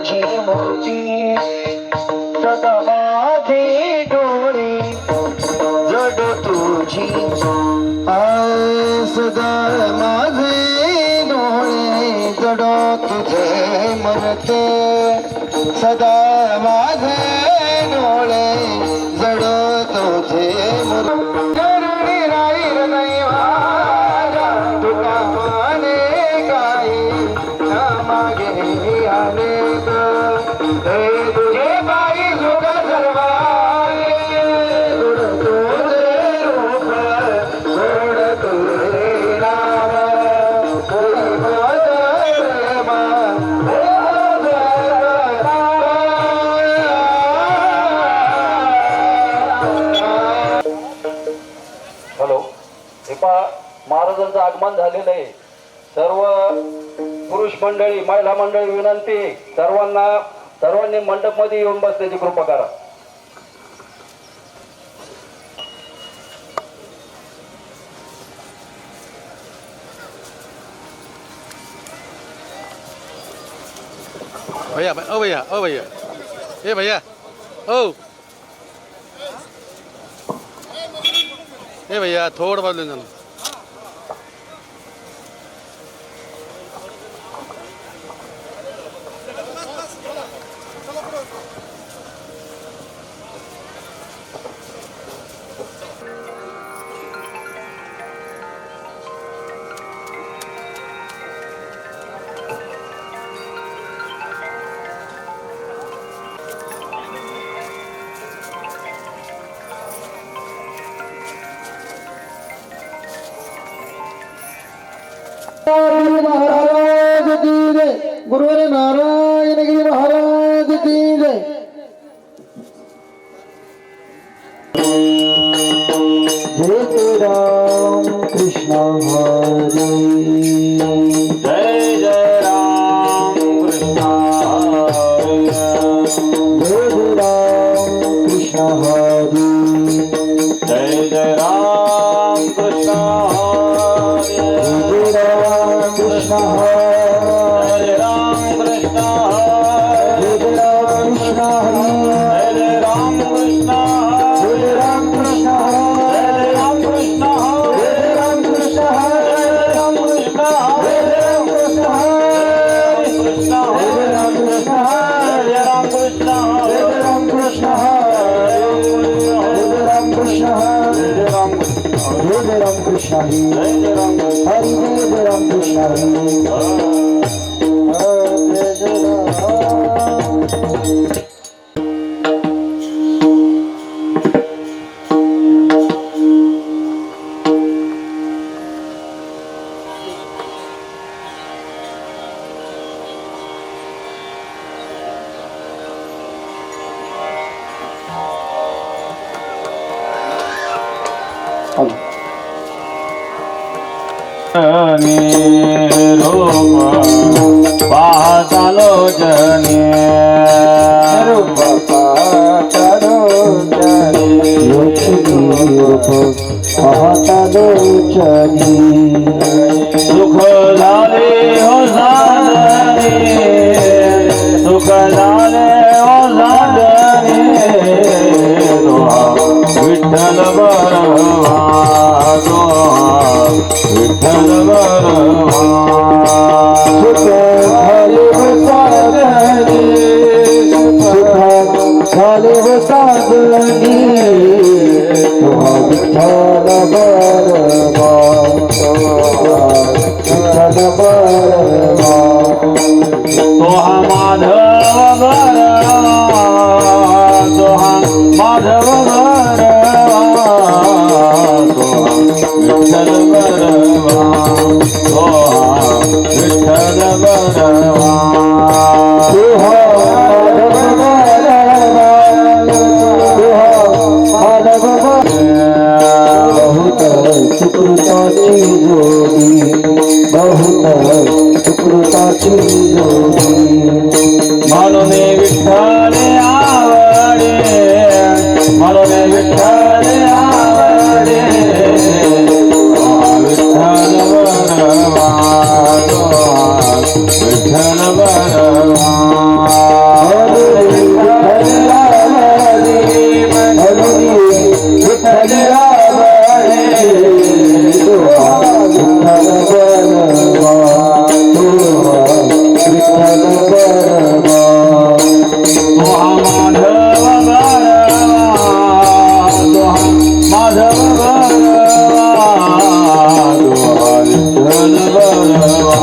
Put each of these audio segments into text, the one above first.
तुझी मूर्ती सदा माझे डोळे जड तुझी सदा माझे डोळे जड तुझे म्हणते सदा माझे डोळे जड तुझे म्हणते तुका माने काही मागे अनेक हे तुझे बाई सुख सर्वाले गुण तुझे रूप गोड तुझे नाम कोणी हॅलो हे पहा महाराजांचं आगमन झालेलं आहे. सर्व पुरुष मंडळी महिला मंडळी विनंती सर्वांनी मंडप मध्ये येऊन बसण्याची कृपा करा. भैया ओ भैया ओ भैया ए भैया ओ ए भैया थोड़ा बदल जाना. महाराज की जय. गुरुवर नारायण गिरी महाराज की जय. जय राम कृष्ण हरे जय जय राम कृष्ण जय राम कृष्ण हरे जय जय राम कृष्ण जय राम कृष्ण हरे राम कृष्ण जय राम कृष्ण हरे जय राम कृष्ण जय राम कृष्ण जय राम कृष्ण जय राम कृष्ण जय राम कृष्ण जय राम कृष्ण कृष्ण जय राम कृष्ण जय राम कृष्ण जय राम कृष्ण जय राम कृष्ण जय राम जय राम कृष्ण जय राम हरि जय राम कृष्ण जय जय राम. रूप पाहतालो जने रूप पाहतालो जने लक्ष्मी रूप पाहतालो जने सुख झाले हो साधने सुख झाले हो साधने विठ्ठल बरवा विठ्ठल बरवा सुख झाले साधने सुख झाले साधने विठ्ठल बरवा विठ्ठल बरवा तोहा माधव बरवा तोहा माधव बरवा तोहा विठ्ठल बरवा तोहा विठ्ठल बरवा सुकृताची जोडी बहुत सुकृताची जोडी म्हणून विठ्ठल आवडे म्हणून विठ्ठल आवडे विठ्ठल बरवा विठ्ठल बरवा Hare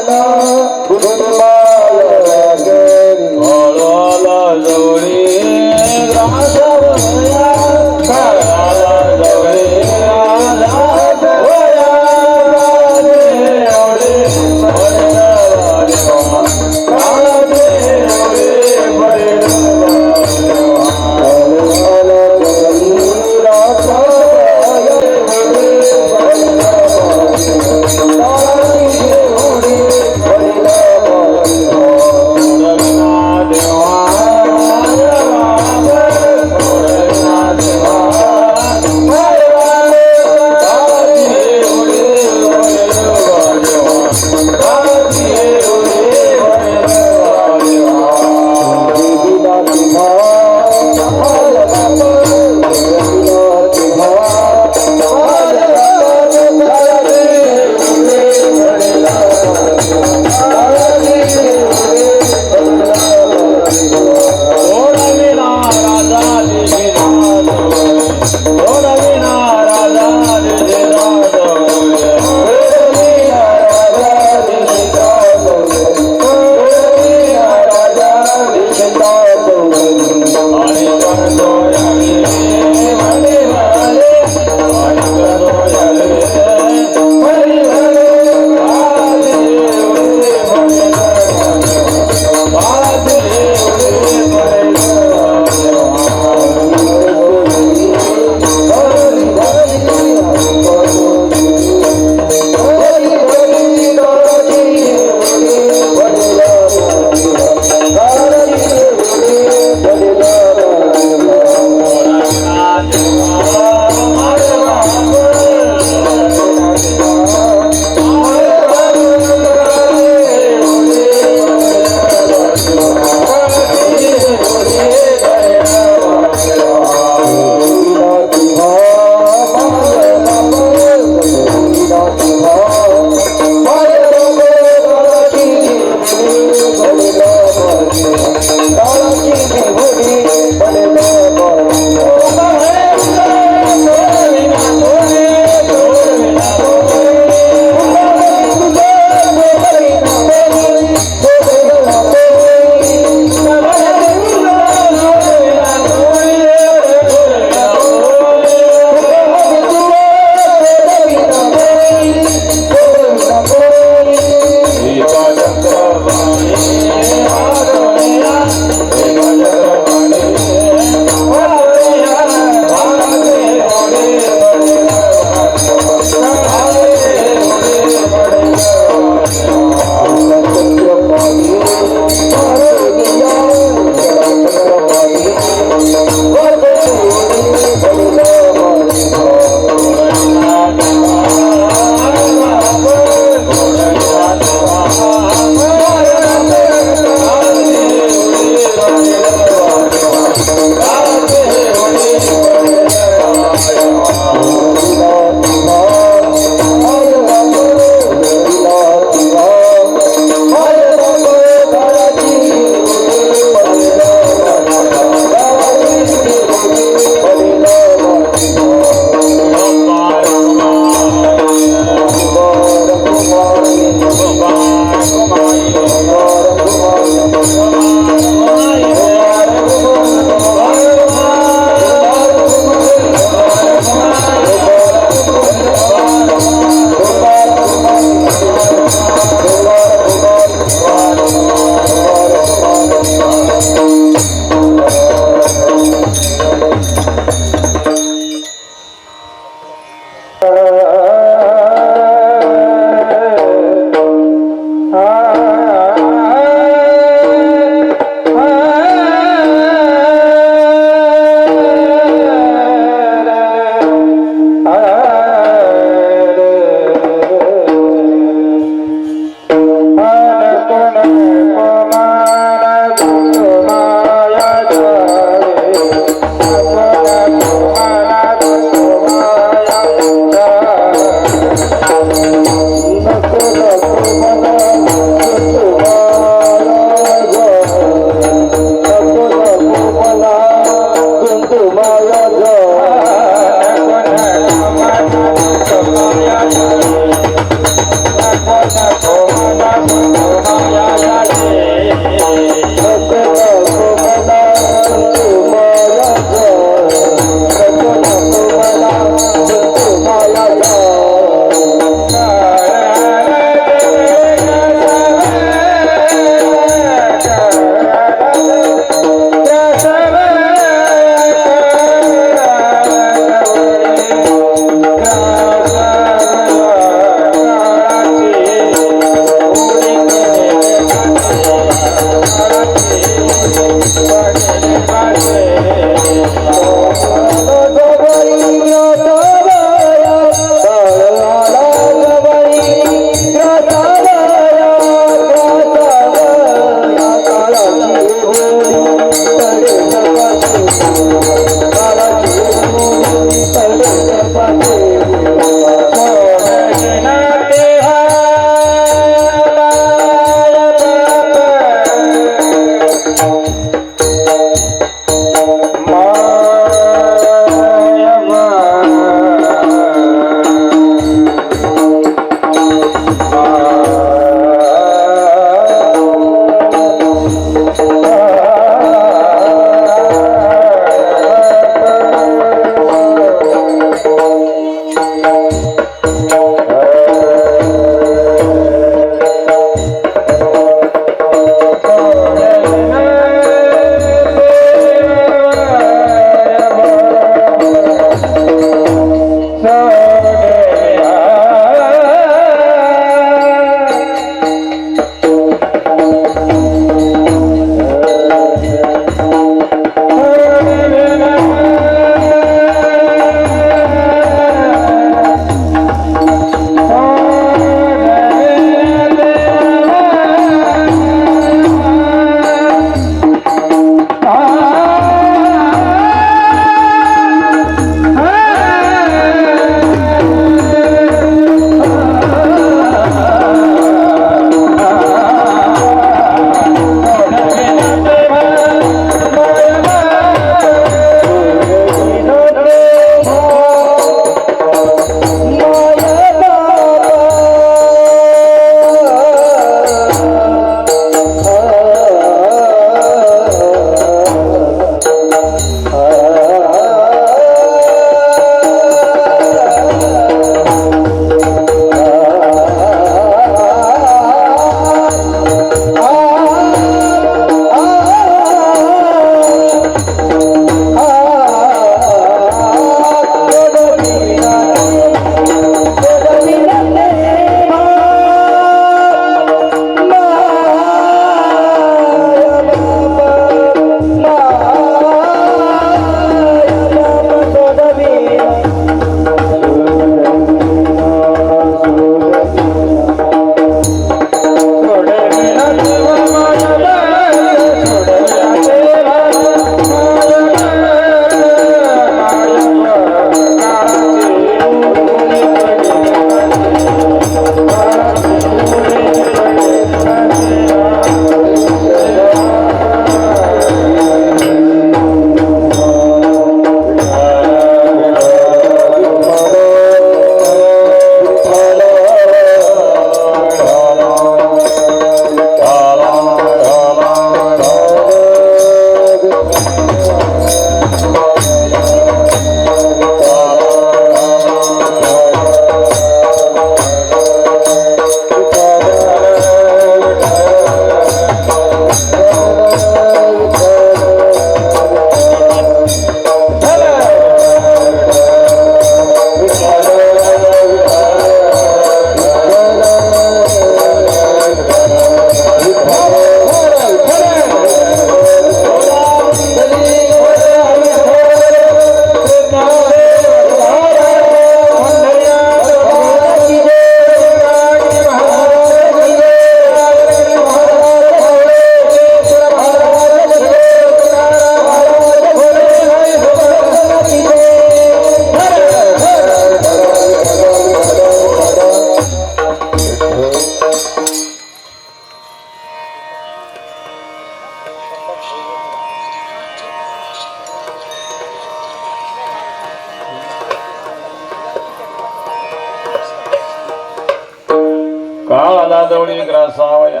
काळाला दवडी ग्रासावया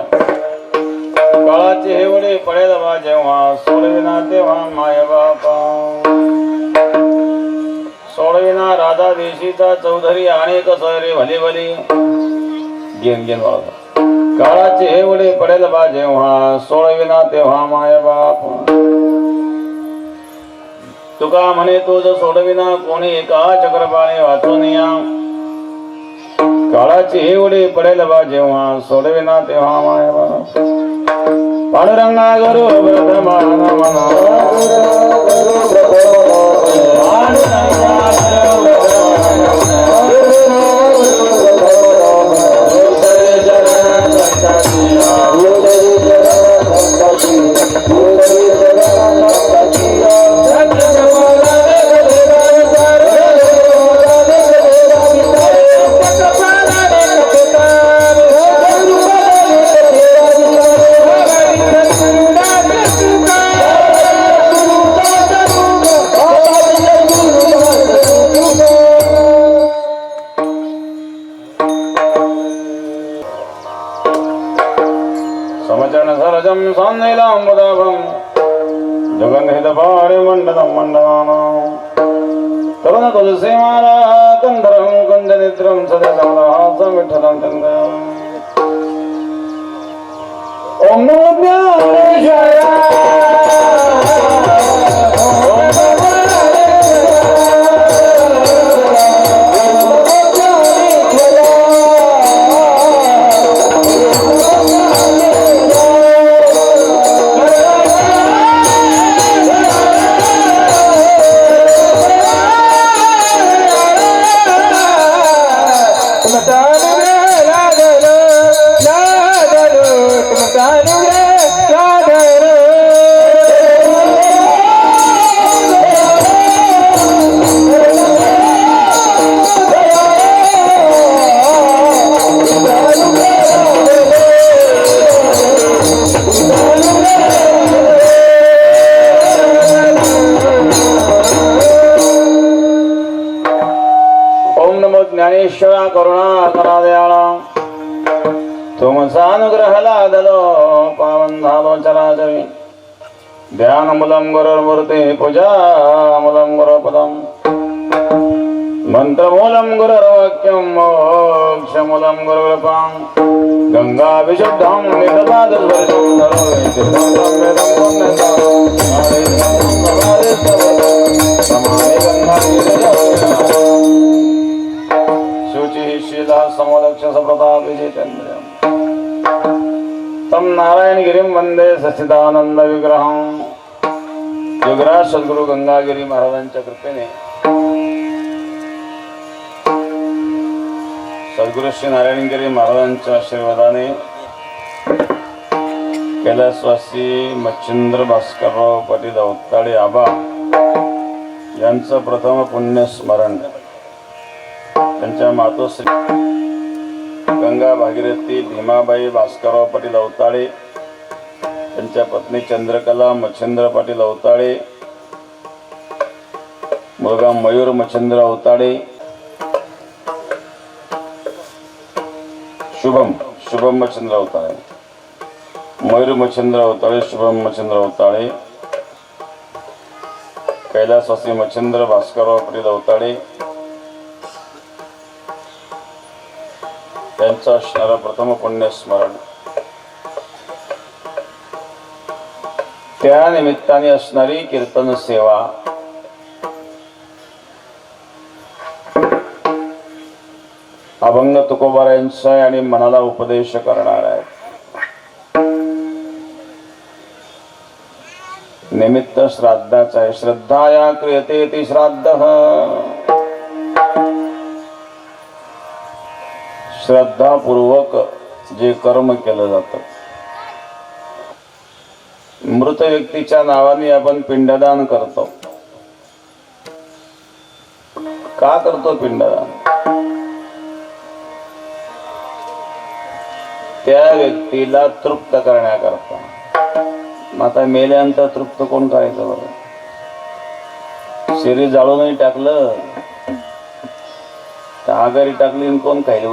काळाचे हेवडे पडेल बा जेव्हा सोडविना तेव्हा माय बापा सोडविना राधा देशीचा चौधरी अनेक सरे भले भले गेन गेन बाबा काळाचे हेवडे पडेल बा जेव्हा सोडविना तेव्हा माय बाप तुका म्हणे तुझ सोडविना कोणी एका चक्रपाणी वाचून या काळाची हेवडे पडेल बा जेव्हा सोडविना तेव्हा माय बाप पांडुरंगा गुरु प्रथमान मना समचरण सरजम सान्निलांबुदाभं जगन्हितपाणि मण्डलं मण्डलानां तरुण तुलसीमाला कंधरं कुञ्जनिद्रं सदसमहासं विठ्ठलं चन्द्रम् ॐ नमो ज्ञानेश्वराय ज्ञानेश्वरा करुणा करादयाळा तुमचा अनुग्रह लादलो पावन झालो चराचरी ध्यानमूलं गुरुर्मूर्ते पूजामूलं गुरुपदं मंत्रमूलं गुरुर्वाक्यं मोक्षमूलं गुरुकृपां गंगाभिषुद्धं निकपादस्पर्शं धरोमि तीर्थं वेदं पुण्यं शुचिशीला समोदक्ष सप्रताप विजयचंद्रम तम नारायणगिरिं वंदे सच्चिदानंद विग्रहं युगराज सद्गुरु गंगागिरी महाराजांच्या कृपेने सद्गुरु श्री नारायणगिरी महाराजांच्या आशीर्वादाने कैलासवासी मच्छिंद्र भास्करराव पाटील अवताडे आबा यांचं प्रथम पुण्यस्मरण त्यांच्या मातोश्री गंगा भागीरथी भीमाबाई भास्करराव पाटील अवताडे त्यांच्या पत्नी चंद्रकला मच्छिंद्र पाटील अवताडे मुलगा मयूर मच्छिंद्र अवताडे शुभम मच्छिंद्र अवताडे मयूर मच्छिंद्र अवताडे शुभम मच्छिंद्र अवताडे कैलासवासी मच्छिंद्र भास्करराव पाटील अवताडे त्यांचं असणारं प्रथम पुण्यस्मरण त्या निमित्ताने असणारी कीर्तन सेवा अभंग तुकोबारायांचा आणि मनाला उपदेश करणार आहे. निमित्त श्राद्धाचा आहे. श्रद्धाया क्रियते ती श्राद्ध श्रद्धापूर्वक जे कर्म केलं जातं. मृत व्यक्तीच्या नावाने आपण पिंडदान करतो. का करतो पिंडदान? त्या व्यक्तीला तृप्त करण्याकरता. मग आता मेल्यानंतर तृप्त कोण करायचं बरं? शरीर जाळूनही टाकलं तर आगारी टाकली आणि कोण खायला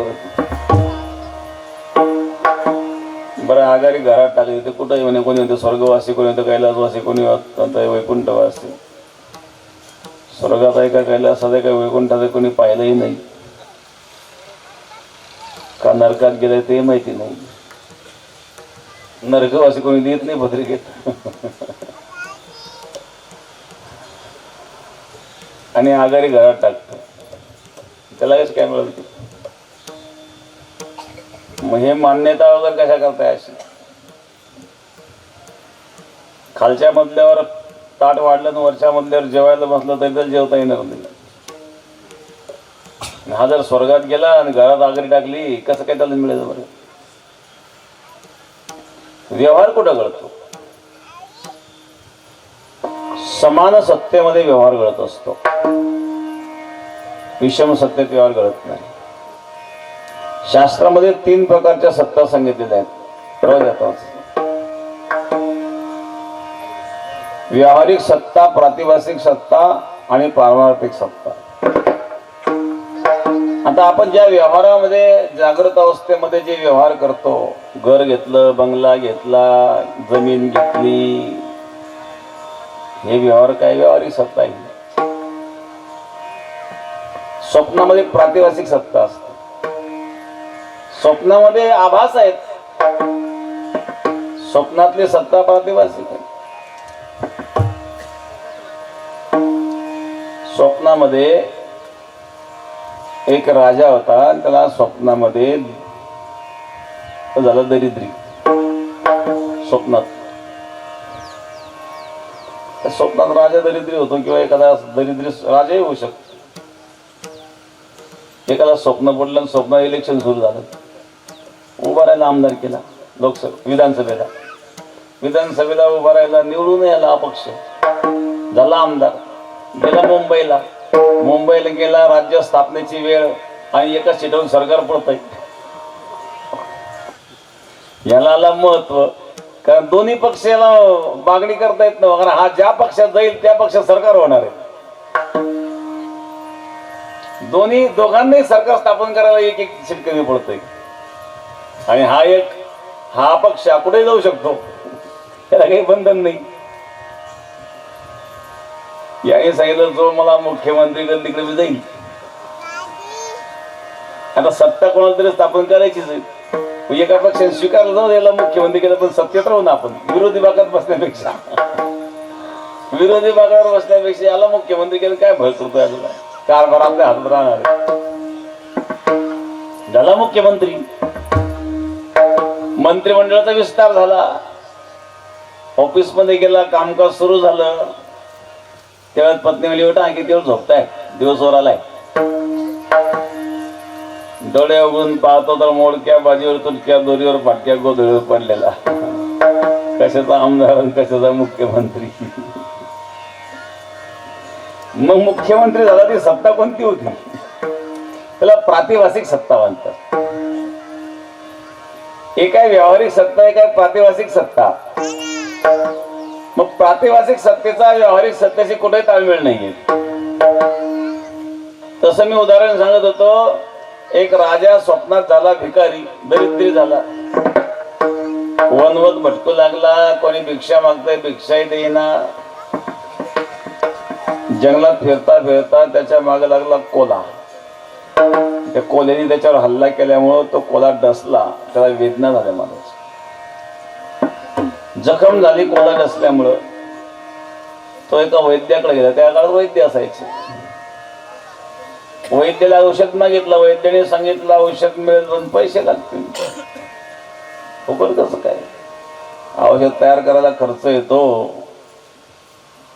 बरं? आगारी घरात टाकली ते कुठंही म्हणे, कोणी म्हणते स्वर्गवासी, कोणी म्हणते कैलासवासी, कोणी म्हणतं वैकुंठवासी. स्वर्गात आहे का कैलासात आहे का वैकुंठात आहे कोणी पाहिलंही नाही. का नरकात गेले ते माहिती नाही. नरकवासी कोणी देत नाही पत्रिकेत. आणि आगारी घरात टाकत त्याला काय मिळत? मग हे मान्यता वगैरे कशा करताय? अशी खालच्या मजल्यावर ताट वाढलं आणि वरच्या मजल्यावर जेवायला बसलं तरी तर जेवता येणार नाही. हा जर स्वर्गात गेला आणि घरात आगरी टाकली कसं काय त्याला मिळेल बरं? व्यवहार कुठं घडतो? समान सत्तेमध्ये व्यवहार घडत असतो, विषम सत्तेत व्यवहार घडत नाही. शास्त्रामध्ये 3 प्रकारच्या सत्ता सांगितलेल्या आहेत. व्यावहारिक सत्ता, प्रातिभासिक सत्ता आणि पारमार्थिक सत्ता. आता आपण ज्या व्यवहारामध्ये जागृत अवस्थेमध्ये जे व्यवहार करतो, घर घेतलं, बंगला घेतला, जमीन घेतली, हे व्यवहार काय? व्यावहारिक सत्ता आहे. स्वप्नामध्ये प्रातिभासिक सत्ता असते. स्वप्नामध्ये आभास आहेत, स्वप्नातली सत्ता प्रातिभासिक आहे. स्वप्नामध्ये एक राजा होता आणि त्याला स्वप्नामध्ये झालं दरिद्री. स्वप्नात राजा दरिद्री होतो किंवा एखादा दरिद्री राजाही होऊ शकतो. एखादा स्वप्न पडलं आणि स्वप्नात इलेक्शन सुरू झालं, उभा राहायला आमदार केला विधानसभेला उभा राहायला, निवडून यायला अपक्ष, झाला आमदार, गेला मुंबईला गेला, राज्य स्थापनेची वेळ आणि एका सीटावरून सरकार पडतंय. याला आला महत्व, कारण दोन्ही पक्षाला मागणी करता येत नाही, कारण हा ज्या पक्षात जाईल त्या पक्षात सरकार होणार आहे. दोघांनाही सरकार स्थापन करायला एक सीट कमी पडतंय आणि हा पक्ष कुठे जाऊ शकतो, त्याला काही बंधन नाही. याने सांगितलं जो मला मुख्यमंत्री कर तिकडे मी जाईल. आता सत्ता कोणाला तरी स्थापन करायचीच आहे. एका पक्षाने स्वीकारलं जाऊन याला मुख्यमंत्री केलं, पण सत्तेत राहून आपण विरोधी भागात बसण्यापेक्षा याला मुख्यमंत्री केलं काय भय करतोय? अजून कारभार आपल्या हातात राहणार. झाला मुख्यमंत्री, मंत्रिमंडळाचा विस्तार झाला, ऑफिस मध्ये गेला, कामकाज सुरू झालं. तेव्हा पत्नी म्हणली होता किती वेळ झोपताय, दिवसभर आलाय. डोळे उघडून पाहतो तर मोडक्या बाजीवर तुटक्या दोरीवर फाटक्या गोधडीवर पडलेला. कशाचा आमदार आणि कशाचा मुख्यमंत्री. मग मुख्यमंत्री झाला ती सत्ता कोणती होती? त्याला प्रातिभासिक सत्ता म्हणतात. एक आहे व्यावहारिक सत्ता, एक आहे प्रातिभासिक सत्ता. मग प्रातिभासिक सत्तेचा व्यावहारिक सत्तेशी कुठे ताळमेळ नाहीये. तसं मी उदाहरण सांगत होतो. एक राजा स्वप्नात झाला भिकारी, दरिद्री झाला, वनवत भटकू लागला, कोणी भिक्षा मागतंय भिक्षाही देईना. जंगलात फिरता फिरता त्याच्या मागे लागला कोल्हा. त्या कोल्ह्याने त्याच्यावर हल्ला केल्यामुळं तो कोल्हा डसला, त्याला वेदना झाल्या, माणूस जखम झाली कोल्हा डसल्यामुळं. तो एका वैद्याकडे गेला. त्या काळात वैद्य असायचे. वैद्याला औषध मागितलं, वैद्याने सांगितलं औषध मिळेल पण पैसे लागतील. फुकट कसं काय? औषध तयार करायला खर्च येतो,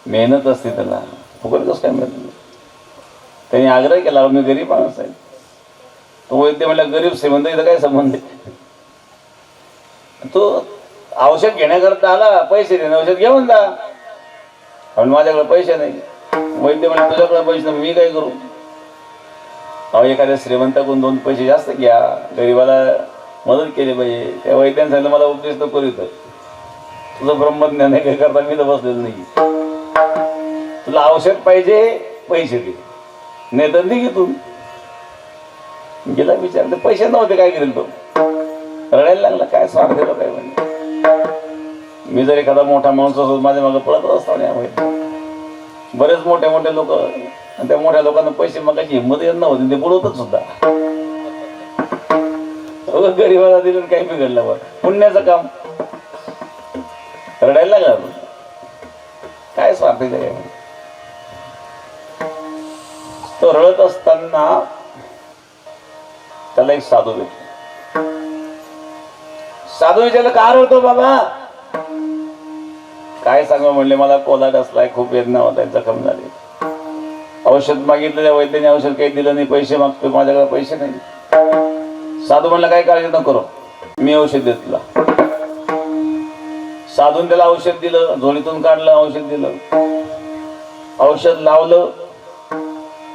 मेहनत असते, त्याला फुकट कसं काय मिळत? त्यांनी आग्रह केला, मी गरीब माणूस आहे. तो वैद्य म्हणला गरीब श्रीमंत इथं काय संबंध आहे? तो औषध घेण्याकरता आला, पैसे देणे, औषध घेऊन जा. पण माझ्याकडे पैसे नाही. वैद्य म्हणजे तुझ्याकडे पैसे नाही, मी काय करू? अहो एखाद्या श्रीमंताकडून 2 पैसे जास्त घ्या, गरीबाला मदत केली पाहिजे. त्या वैद्याने सांगितलं मला उपदेश नको करीत, तुझं ब्रह्मज्ञान आहे, काय करता मी तर बसलेलं नाही. तुला औषध पाहिजे, पैसे दे, नाही तर निघितून गेला. विचारले पैसे नव्हते, काय करेल तो? रडायला लागला. काय स्वार्थ दिलं काय म्हणजे? मी जर एखादा मोठा माणूस असतो माझ्या मागे पळत असतो. बरेच मोठे मोठे लोक, आणि त्या मोठ्या लोकांना पैसे मागायची हिंमत येत नव्हती, ते बोलवतच सुद्धा. गरीबाला दिलं काही बिघडलं बरं, पुण्याचं काम. रडायला लागला. काय स्वार्थ काय? तो रडत असताना त्याला एक साधू भेटला. साधू विचारलं का रडतो बाबा? काय सांगा म्हणले, मला कोलाट असलाय, खूप वेदना होत जखम झाली. औषध मागितलं, त्या वैद्याने औषध काही दिलं नाही, पैसे मागतो, माझ्याकडे पैसे नाही. साधू म्हणला काय काळजी नको करू, मी औषध देत तुला. साधून त्याला औषध दिलं, झोळीतून काढलं, औषध दिलं, औषध लावलं,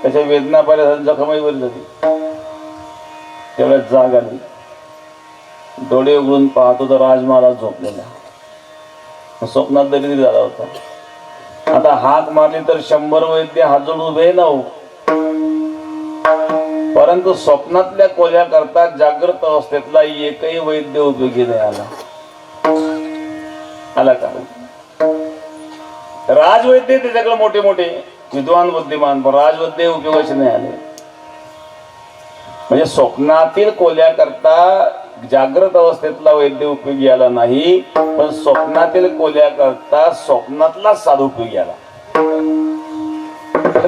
त्याच्या वेदना पाहिल्या, जखमही बरी झाली. तेवढ्यात जाग आली, डोळे उघडून पाहतो तर राजमहाराज झोपलेला. स्वप्नात दरिद्री झाला होता. आता हाक मारली तर 100 वैद्य हात जोडून उभे ना हो, परंतु स्वप्नातल्या कोल्या करता जागृत अवस्थेतला एकही वैद्य उपयोगी नाही आला का? राजवैद्य त्याच्याकडे मोठे मोठे विद्वान बुद्धिमान, पण राजवैद्य उपयोगाचे नाही आले. म्हणजे स्वप्नातील कोल्या करता जागृत अवस्थेतला वैद्य उपयोगी आला नाही, पण स्वप्नातील कोल्या करता स्वप्नातला साधू उपयोगी आला.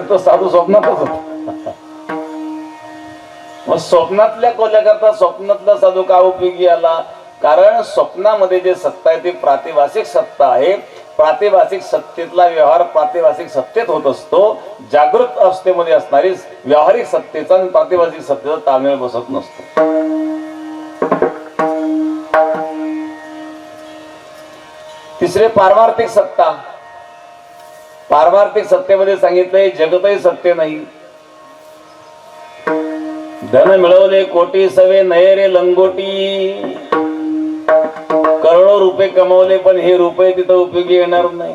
तो साधू स्वप्नातच होता. मग स्वप्नातल्या कोल्या करता स्वप्नातला साधू का उपयोगी आला? कारण स्वप्नामध्ये जे सत्ता आहे ती प्रातिभासिक सत्ता आहे. प्रातिभासिक सत्तेतला व्यवहार प्रातिभासिक सत्तेत होत असतो. जागृत अवस्थेमध्ये असणारी व्यावहारिक सत्तेचा आणि प्रातिभासिक सत्तेचा ताळमेळ बसत नसतो. तिसरे पारमार्थिक सत्ता. पारमार्थिक सत्तेमध्ये सांगितलंय जगतही सत्य नाही. धन मिळवले कोटी सवे नये रे लंगोटी. करोडो रुपये कमवले पण हे रुपये तिथं उपयोगी येणार नाही.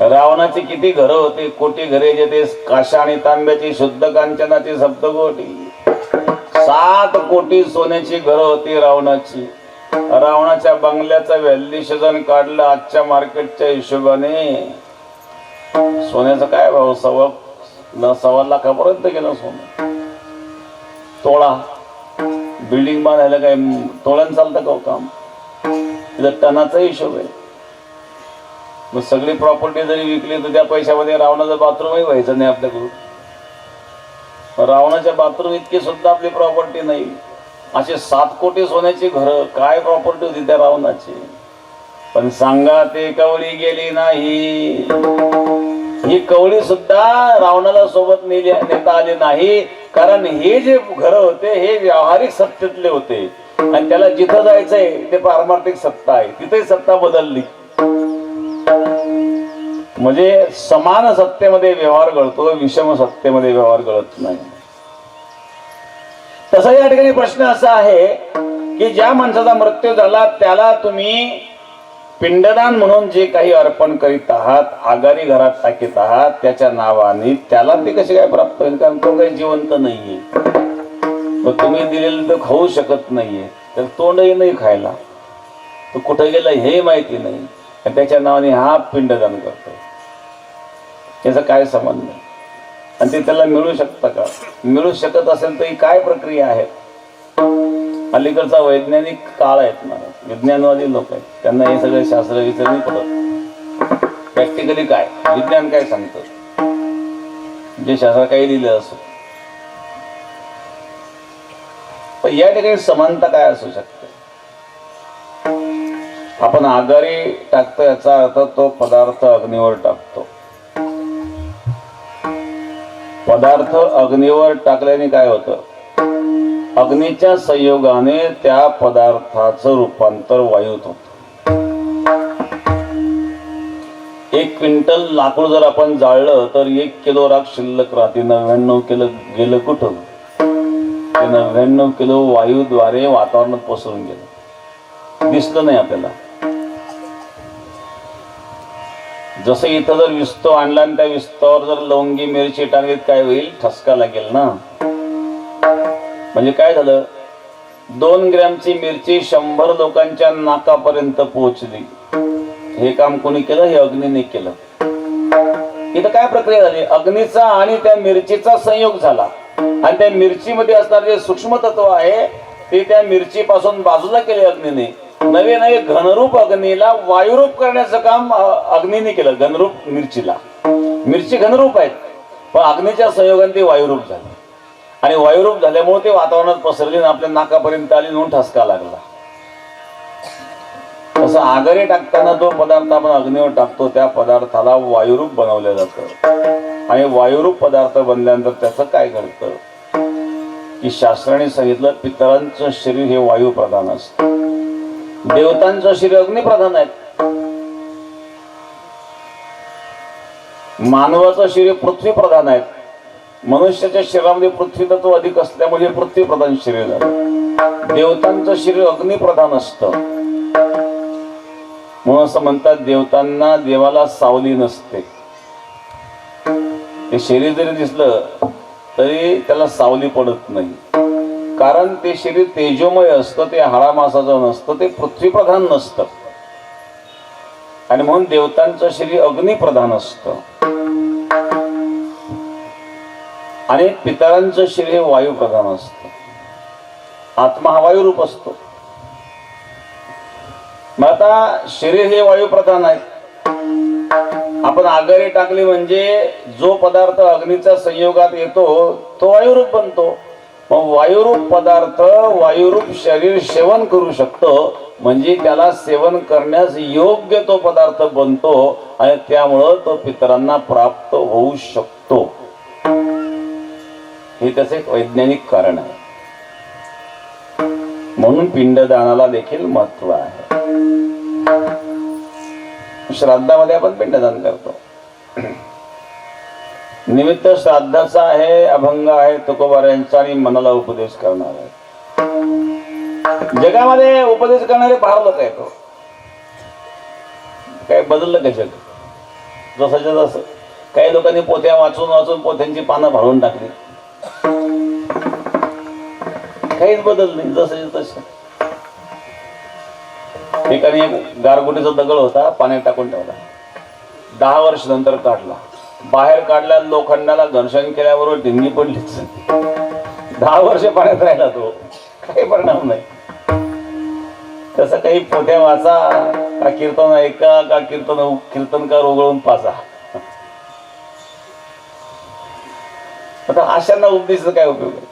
रावणाची किती घरं होते, कोटी घरे जेथे काशा आणि तांब्याची शुद्ध कांचनाची सप्तकोटी. 7 कोटी सोन्याची घरं होती रावणाची. रावणाच्या बंगल्याचा व्हॅल्युएशन काढलं आजच्या मार्केटच्या हिशोबाने. सोन्याचा काय भाव? 1.25 लाखापर्यंत गेला सोनं. तोळा बिल्डिंग बांधायला काय तोळ्यानं चालतं का काम? तिथं टनाचा हिशोब आहे. मग सगळी प्रॉपर्टी जरी विकली तर त्या पैशामध्ये रावणाचं बाथरूमही व्हायचं नाही आपल्याकडून. रावणाच्या बाथरूम इतकी सुद्धा आपली प्रॉपर्टी नाही. असे 7 कोटी सोन्याची घरं, काय प्रॉपर्टी होती त्या रावणाची. पण सांगा ते कवळी गेली नाही. ही कवळी सुद्धा रावणाला सोबत नेता आली नाही. कारण हे जे घर होते हे व्यावहारिक सत्तेतले होते आणि त्याला जिथं जायचंय ते पारमार्थिक सत्ता आहे, तिथे सत्ता बदलली. म्हणजे समान सत्तेमध्ये व्यवहार घडतो, विषम सत्तेमध्ये व्यवहार घडत नाही. तसा या ठिकाणी प्रश्न असा आहे की ज्या माणसाचा मृत्यू झाला त्याला तुम्ही पिंडदान म्हणून जे काही अर्पण करीत आहात, आगारी घरात टाकीत आहात, त्याच्या नावाने त्याला ते कसे काय प्राप्त होईल? कारण तो काही जिवंत नाहीये. मग तुम्ही दिलेलं तर खाऊ शकत नाहीये, तर तोंडही नाही खायला. तो कुठे गेला हे माहिती नाही आणि त्याच्या नावाने हा पिंडदान करतो. याचा काय संबंध? आणि ते त्याला मिळू शकतं का? मिळू शकत असेल तर ही काय प्रक्रिया आहे? अलीकडचा वैज्ञानिक काळ आहेत ना, विज्ञानवादी लोक आहेत, त्यांना हे सगळे शास्त्र विचार नाही पडत. प्रॅक्टिकली काय विज्ञान काय सांगतं, जे शास्त्र काही दिलं असो. पण या ठिकाणी समानता काय असू शकते? आपण आगारी टाकतो याचा अर्थ तो पदार्थ अग्नीवर टाकतो. पदार्थ अग्नीवर टाकल्याने काय होतं? अग्नीच्या संयोगाने त्या पदार्थाचं रूपांतर वायूत होत. 1 क्विंटल लाकूड जर आपण जाळलं तर 1 किलो राख शिल्लक राहते. 99 किलो गेलं कुठं? ते 99 किलो वायूद्वारे वातावरणात पसरून गेलं, दिसलं नाही आपल्याला. जसं इथं जर विस्तो आणला आणि त्या विस्तावर जर लवंगी मिरची टाकलीत काय होईल? ठसका लागेल ना. म्हणजे काय झालं? 2 ग्रॅमची मिरची 100 लोकांच्या नाकापर्यंत पोहोचली. हे काम कोणी केलं? हे अग्नीने केलं. इथं काय प्रक्रिया झाली? अग्नीचा आणि त्या मिरचीचा संयोग झाला आणि त्या मिरचीमध्ये असणारे जे सूक्ष्म तत्व आहे ते त्या मिरचीपासून बाजूला केले अग्नीने. नवे नवे घनरूप अग्नीला वायुरूप करण्याचं काम अग्नीने केलं. घनरूप मिरचीला, मिरची घनरूप आहेत पण अग्नीच्या संयोगाने ते वायुरूप झाले आणि वायुरूप झाल्यामुळे ते वातावरणात पसरले आणि आपल्या नाकापर्यंत आली म्हणून ठसका लागला. तसं आगरी टाकताना जो पदार्थ आपण अग्नीवर टाकतो त्या पदार्थाला वायुरूप बनवलं जातं. आणि वायुरूप पदार्थ बनल्यानंतर त्याचं काय घडतं की शास्त्राने सांगितलं पितरांचं शरीर हे वायू प्रधान असतं, देवतांचं शरीर अग्निप्रधान आहे, मानवाचं शरीर पृथ्वी प्रधान आहे. मनुष्याच्या शरीरामध्ये पृथ्वी तत्व अधिक असल्यामुळे पृथ्वी प्रधान शरीर झालं. देवतांचं शरीर अग्निप्रधान असतं. म्हणून असं म्हणतात देवतांना देवाला सावली नसते. ते शरीर जरी दिसलं तरी त्याला सावली पडत नाही, कारण ते शरीर तेजोमय असतं, ते हाडामासाचं नसतं, ते पृथ्वी प्रधान नसतं. आणि म्हणून देवतांचं शरीर अग्निप्रधान असतं आणि पितरांचं शरीर हे वायू प्रधान असतं. आत्मा हा वायुरूप असतो. मग आता शरीर हे वायू प्रधान आहे. आपण आगरी टाकली म्हणजे जो पदार्थ अग्नीच्या संयोगात येतो तो वायुरूप बनतो. मग वायुरूप पदार्थ वायुरूप शरीर सेवन करू शकतो, म्हणजे त्याला सेवन करण्यास योग्य तो पदार्थ बनतो आणि त्यामुळं तो पितरांना प्राप्त होऊ शकतो. हे त्याचे एक वैज्ञानिक कारण आहे. म्हणून पिंडदानाला देखील महत्व आहे. श्राद्धामध्ये आपण पिंडदान करतो. निमित्त श्राद्धाचा आहे, अभंग आहे, तुकोबाऱ्यांचा आणि मनाला उपदेश करणार आहे. जगामध्ये उपदेश करणारे फार लोक आहेत. काय बदललं का जग? जसं जसं काही लोकांनी पोथ्या वाचून वाचून पोथ्यांची पानं भरून टाकली, काहीच बदल नाही. जसं तसं ठिकाणी एक गारगुटीचा दगड होता, पाण्यात टाकून ठेवला. 10 वर्ष नंतर काढला. बाहेर काढल्या लोखंडाला घर्षण केल्याबरोबर ढिंगी पडलीच. 10 वर्ष पाण्यात राहिला तो, काही परिणाम नाही. तसं काही पोथ्या वाचा का कीर्तन ऐका का कीर्तनकार उघडून पाचा. आता अशांना उपदेशाचा काय उपयोग आहे?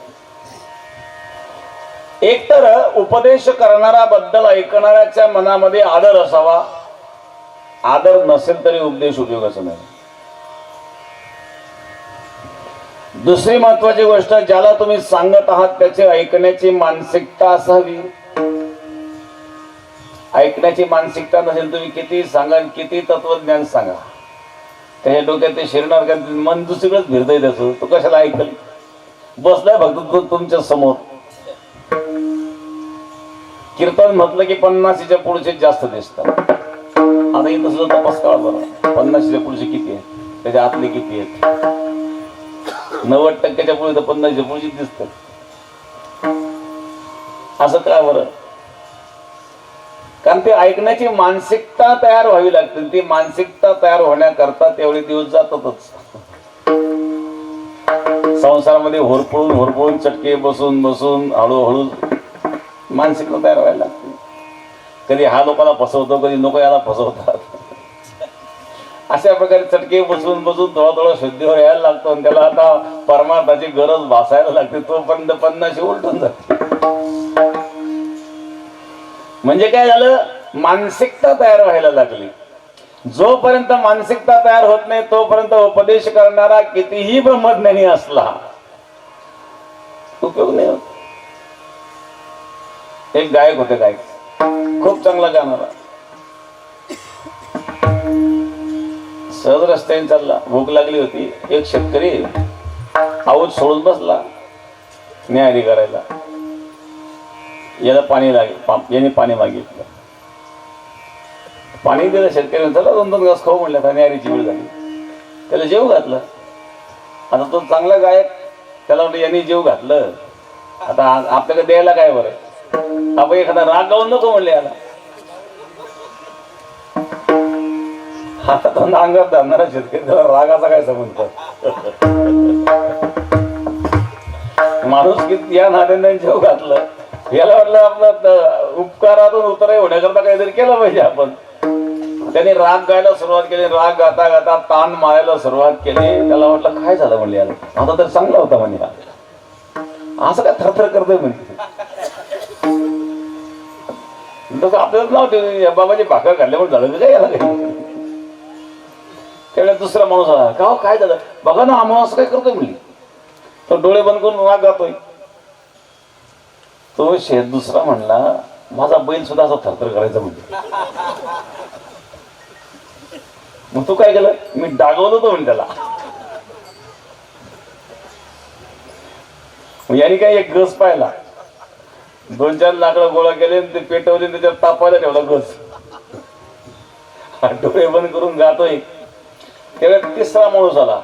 एक तर उपदेश करणारा बद्दल ऐकणाऱ्याच्या मनामध्ये आदर असावा. आदर नसेल तरी उपदेश उपयोगाचा नाही. दुसरी महत्वाची गोष्ट, ज्याला तुम्ही सांगत आहात त्याचे ऐकण्याची मानसिकता असावी. ऐकण्याची मानसिकता नसेल तुम्ही किती सांगा, किती तत्वज्ञान सांगा, त्याच्या डोक्यात ते शिरणार का? मन दुसरीकडेच फिरतंय त्याचं. तो कशाला ऐकल? बसलाय फक्त तुमच्या समोर. कीर्तन म्हटलं की 50च्या पुढचे जास्त दिसतात. आता इथं सुद्धा तपास काढा बरं, 50च्या पुढचे किती आहेत, त्याच्या आतले किती आहेत. 90% पुढे तर 50च्या पुढचे दिसतात. असं का बरं? कारण ते ऐकण्याची मानसिकता तयार व्हावी लागते. ती मानसिकता तयार होण्याकरता तेवढे दिवस जातातच. संसारामध्ये होरपळून चटके बसून हळूहळू मानसिकता तयार व्हायला लागते. कधी हा लोकांना फसवतो, कधी लोक याला फसवतात. अशा प्रकारे चटके बसून थोडा शुद्धीवर यायला लागतो आणि त्याला आता परमार्थाची गरज भासायला लागते. तोपर्यंत 50 उलटून जाते. म्हणजे काय झालं? मानसिकता तयार व्हायला लागली. जोपर्यंत मानसिकता तयार होत नाही तोपर्यंत उपदेश करणारा कितीही ब्रह्मज्ञानी असला उपयोग नाही होत. एक गायक होते, गायक खूप चांगला गाणारा. सहज रस्त्याने चालला, भूक लागली होती. एक शेतकरी आऊत सोडून बसला न्यारी करायला. याला पाणी लागेल, याने पाणी मागितलं. पाणी दिलं शेतकऱ्याने. चला 2-2 घास खाऊ म्हणलं. तर न्यारीची वेळ झाली. त्याला जेव घातलं. आता तो चांगला गायक, त्याला वाटलं यांनी जेव घातलं, आता आपल्याकडे द्यायला काय बरं. आपण एखादा राग गाऊन नको म्हणले याला. आता तो अंगात धरणारा शेतकरी, त्याला रागाचा काय संबंध? माणूस किती या नात्याने जेव घातलं. याला वाटलं आपलं उपकारातून उतराई होण्याकरता काहीतरी केलं पाहिजे आपण. त्याने राग गायला सुरुवात केली. राग गाता गाता ताण मारायला सुरुवात केली. त्याला वाटलं काय झालं म्हणले याला. आता तर चांगला होता म्हणे, असं काय थरथर करतोय म्हणजे. तसं आपल्याला नाव ठेवलं या बाबाची भाकर काढल्यामुळे झालं काय याला काही. त्यावेळेला दुसरा माणूस आला, का हो काय झालं, बघा ना आम्हाला असं काय करतोय म्हणली. तो डोळे बंद करून राग गातोय. तो दुसरा म्हणला, माझा बैल सुद्धा असा थरथर करायचा म्हणजे. मग तू काय केलं, मी डागवलं होतं म्हणे त्याला. याने काय एक गस पाहिला, 2-4 लाकडं गोळा केले, ते पेटवले, त्याच्यावर तापायला ठेवला गस. डोळे बंद करून गातोय. त्यावेळेस तिसरा माणूस आला,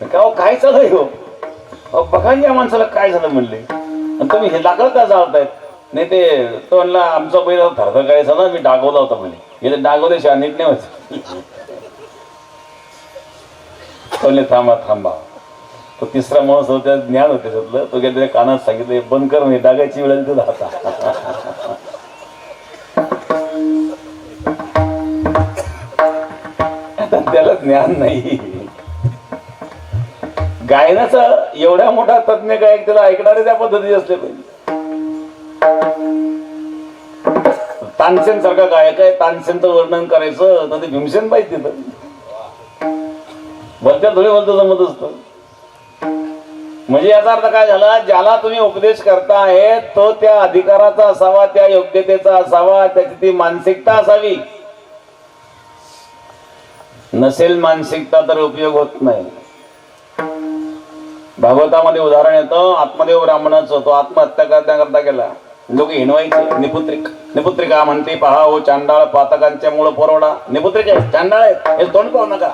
का हो काय चालय हो, बघा या माणसाला काय झालं म्हणले, आणि तुम्ही हे लाकडं का जाळतायत. नाही ते तो म्हणला आमचा बैल थरथर करायचा ना, मी डागवला होता म्हणे. हे डागवल्याशिवाय नीट नाही व्हायचं. म्हणले थांबा थांबा. तो तिसरा माणूस होता, ज्ञान होते त्याच्यातलं, तो गेल्या कानात सांगितलं बंद कर म्हणजे डागायची वेळ आली तुला आता. त्याला ज्ञान नाही. गायनाचा एवढा मोठा तज्ञ गायक, त्याला ऐकणारे त्या पद्धतीचे असले पाहिजे. तानसेन सारखा गायक आहे, तानसेनचं वर्णन करायचं तर ते भीमसेन पाहिजे तिथं. भलत्या थोडी भलतं जमत असतं. म्हणजे याचा अर्थ काय झाला, ज्याला तुम्ही उपदेश करताय तो त्या अधिकाराचा असावा, त्या योग्यतेचा असावा, त्याची ती मानसिकता असावी. नसेल मानसिकता तर उपयोग होत नाही. भागवतामध्ये उदाहरण येतं आत्मदेव ब्राह्मणाचं. तो आत्महत्या करता गेला. लोक हिणवायचे, निपुत्रिक निपुत्रिका म्हणते पहा हो चांडाळ पातकांच्या मूळ पोरवडा. निपुत्रिक आहे, चांडाळ आहे, हे तोंड पाहू नका.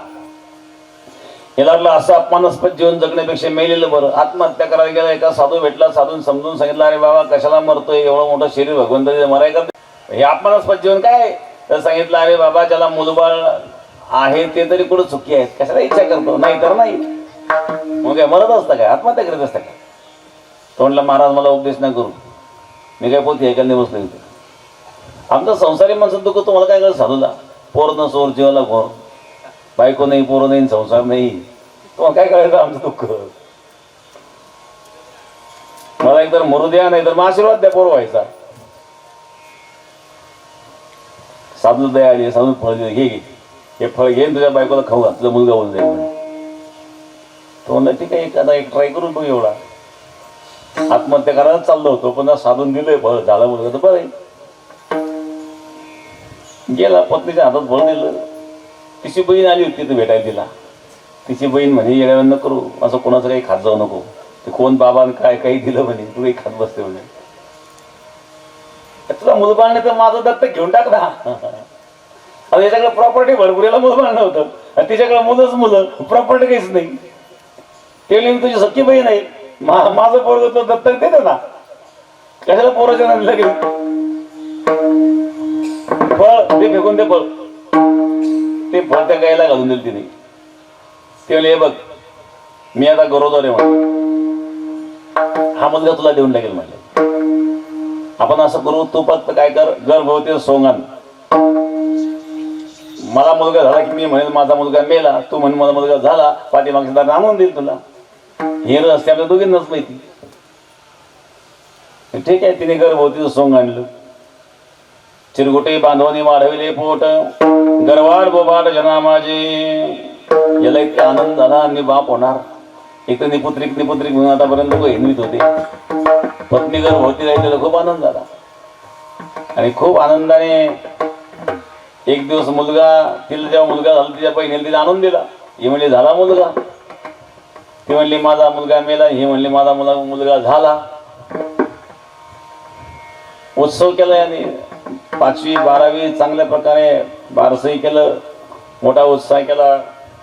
याला असं अपमानास्पद जीवन जगण्यापेक्षा मेलेलं बरं. आत्महत्या करायला गेला, एका साधू भेटला, साधून समजून सांगितलं, अरे बाबा कशाला मरतोय, एवढं मोठं शरीर भगवंताचे मराय करते, हे अपमानास्पद जीवन काय. तर सांगितलं, अरे बाबा ज्याला मुलबाळ आहे ते तरी कुठं चुकी आहेत, कशाला इच्छा करतो, नाही तर नाही. मग काय मरत असतं काय, आत्महत्या करत असतं काय. तो म्हणला महाराज मला उपदेश नाही करू, मी काय पोती ऐकायला नाही बसलो इथे. आमचं संसारी माणसं दुःख तुम्हाला काय करायचं, साधूला पोर न सोर जीवाला घोर, बायको नाही, पोरं नाही, संसार नाही, तुम्हाला काय करायचं आमचं दुःख. मला एकतर मरू द्या, नाही तर मग आशीर्वाद द्या पोर व्हायचा. साधू दया आली, साधू फळ घे घे, हे फळ घेऊन तुझ्या बायकोला खाऊ घाल, तुझा मुलगा होऊन जाईल. तो म्हणला ठीक आहे, एखादा एक ट्राय करून बघ. एवढा आत्महत्या करायला चाललो होतो, पण साधून दिलंय फळ, झाला मुलगा तर बरं. गेला, पत्नीच्या हातात फळ दिलं. तिची बहीण आली होती तिथे भेटायला तिला. तिची बहीण म्हणे येड्यावर न करू, असं कोणाचं काही खात जाऊ नको, ते कोण बाबाने काय काही दिलं म्हणे, तू काही खात बसते म्हणे. तुला मुलबाळने तर माझं दत्तक घेऊन टाक ना. आता याच्याकडे प्रॉपर्टी भरपूर, याला मुलबाळ नव्हतं, आणि तिच्याकडे मुलंच मुलं, प्रॉपर्टी काहीच नाही. ते तुझी सख्खी बहीण आहे, माझं पोरग तो दत्तक देते ना, कशाला पोराच्या नादी लागेल. फळ ते फेकून, ते फळ ते फळ त्या गायला घालून दिलं तिने. ते म्हणले, हे बघ मी आता गरोदर आहे म्हणे, हा मुलगा तुला देऊन टाकेल म्हणले. आपण असं करू, तू फक्त काय कर, गर्भवती सोंगान. मला मुलगा झाला की मी म्हणेल माझा मुलगा मेला, तू म्हणे मला मुलगा झाला, पाठीमागच्या दाराने आणून देईल तुला. हे रस्ते आपल्या दोघींनाच माहिती. ठीक आहे, तिने गर्भवतीचं सोंग आणलं. चिरगुटे बांधवणी वाढविले पोट, गरवाड बोबाड जना माझे. याला इतका आनंद झाला, आणि बाप होणार. एक तर निपुत्रिक निपुत्रिक म्हणून आतापर्यंत लोक हिंदवीत होते. पत्नी गर्भवती राहिली, त्याला खूप आनंद झाला. आणि खूप आनंदाने एक दिवस मुलगा, तिला जेव्हा मुलगा झाला तिच्या बहिणीला तिला आणून दिला. ही म्हणली झाला मुलगा, ती म्हणली माझा मुलगा मेला, ही म्हणली माझा मुलगा झाला. उत्सव केला याने, 5वी 12वी चांगल्या प्रकारे बारसही केलं, मोठा उत्साह केला.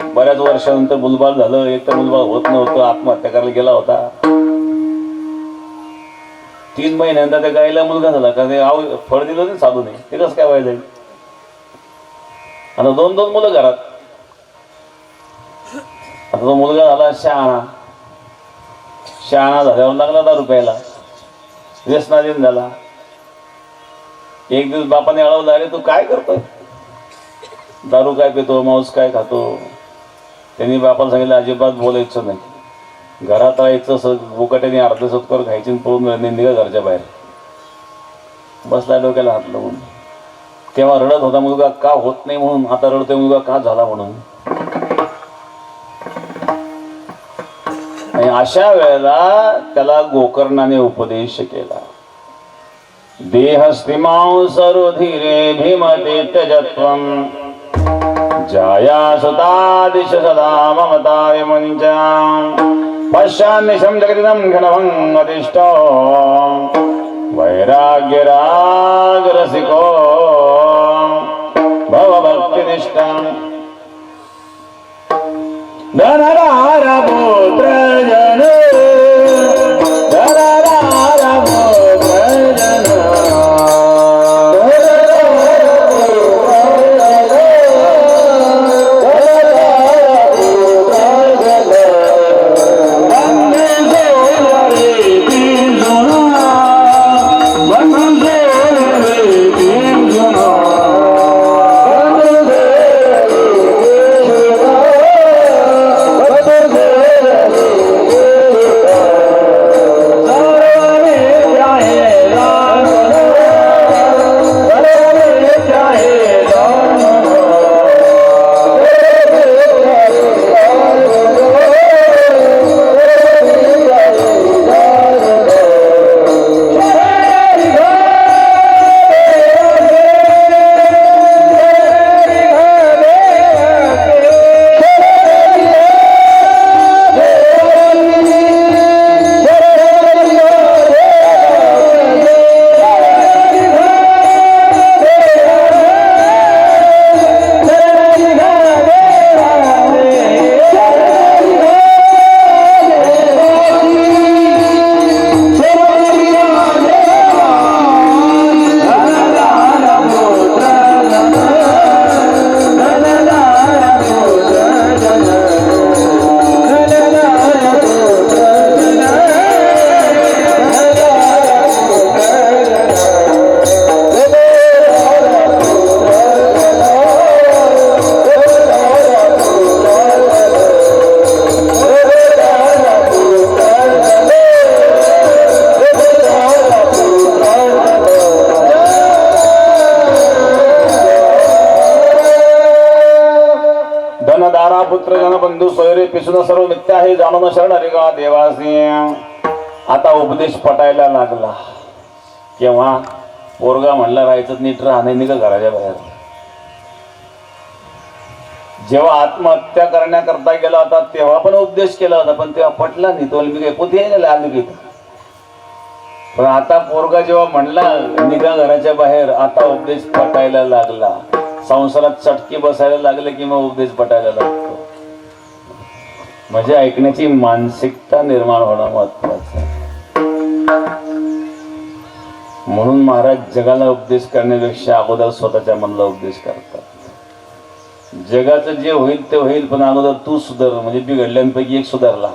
बऱ्याच वर्षानंतर मुलबाळ झालं. एक तर मुलबाळ होत नव्हतं, आत्महत्या करायला गेला होता. 3 महिन्यांदा त्या गायला मुलगा झाला, का ते फळ दिलं नाही साधूने, ते कसं काय व्हायला. आता 2 मुलं घरात. आता तो मुलगा झाला शहाणा. शहाणा झाल्यावर लागला दारू प्यायला, व्यसनाधीन झाला. एक दिवस बापाने अळवलं, अरे तू काय करतोय, दारू काय पितो, मांस काय खातो. त्यांनी बापाला सांगितलं अजिबात बोलायचं नाही, घरात राहायचं, बोकाट्याने अर्ध सत्कर खायची, पळून निघा घरच्या बाहेर. बसला डोक्याला हात लावून. तेव्हा रडत होता मुलगा का होत नाही म्हणून, आता रडतोय मुलगा का झाला म्हणून. आणि अशा वेळेला त्याला गोकर्णाने उपदेश केला. देहस्त्रिमांसरुधिरे भीमते त्यजत्वं जाया सुतादिश सदा ममताय मंचा पश्चान्निशं जगदिदं घनभङ्गदिष्ट वैराग्यरागरसिको भवभक्तिनिष्ठा धनरारपुत्र जन पुत्र जन बंधू सोयरे पिसून सर्व मिथ्या आहे जाणून शरण हरी का देवासी. आता उपदेश पटायला लागला. केव्हा पोरगा म्हणला राहायचं नीट राहणे निघ घराच्या बाहेर. जेव्हा आत्महत्या करण्याकरता गेला होता तेव्हा पण उपदेश केला होता, पण तेव्हा पटला नाही. तो मी पोथी आली. पण आता पोरगा जेव्हा म्हणला निघा घराच्या बाहेर, आता उपदेश पटायला लागला. संसारात चटकी बसायला लागले की मग उपदेश पटायला लागतो. म्हणजे ऐकण्याची मानसिकता निर्माण होणं महत्वाचं आहे. म्हणून महाराज जगाला उपदेश करण्यापेक्षा अगोदर स्वतःच्या मनाला उपदेश करतात. जगाचं जे होईल ते होईल, पण अगोदर तू सुधार. म्हणजे बिघडल्यांपैकी एक सुधारला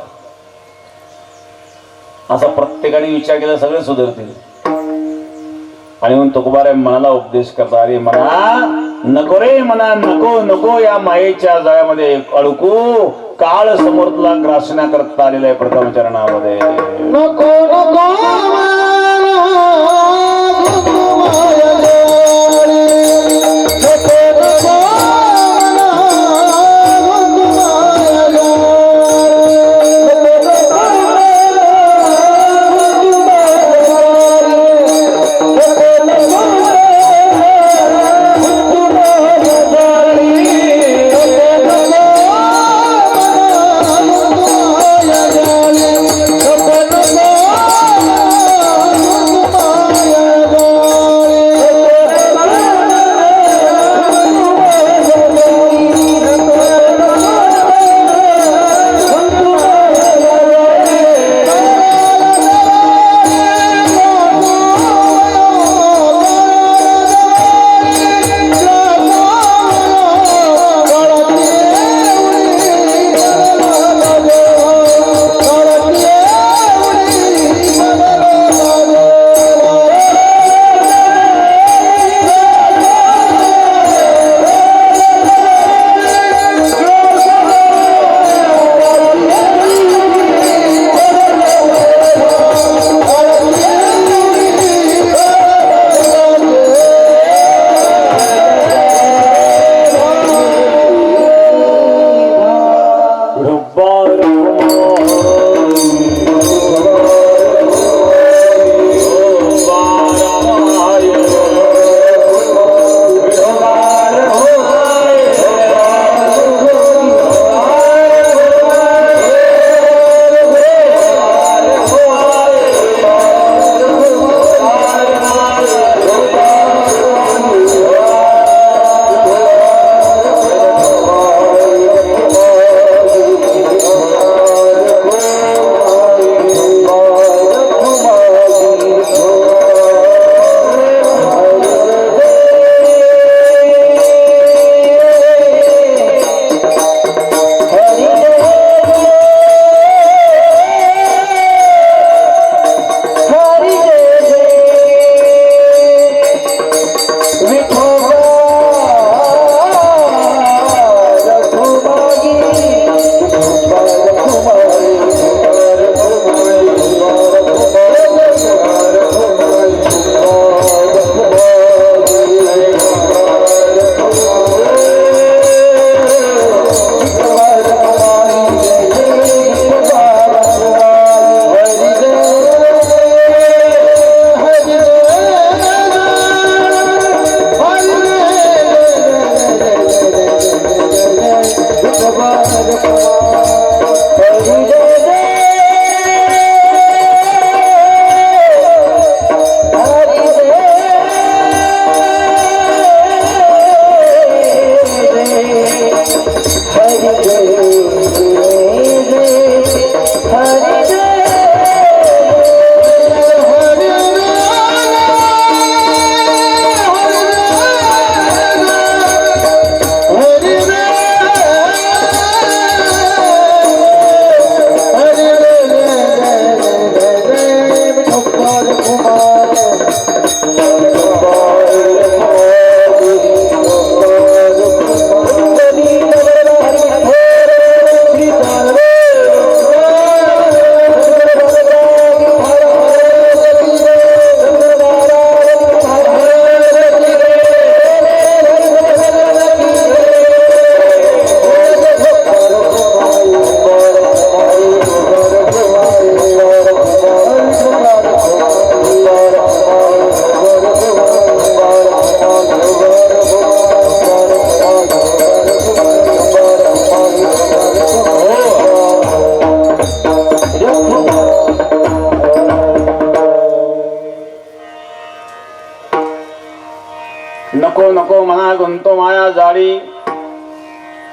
असा प्रत्येकाने विचार केला सगळे सुधारतील. आणि म्हणून तुकोबारे मनाला उपदेश करता. अरे मना नको रे, मना नको नको या मायेच्या जाळ्यामध्ये अडकू. काळ समोर तुला ग्रासना करता आलेला आहे प्रथम चरणामध्ये. नको नको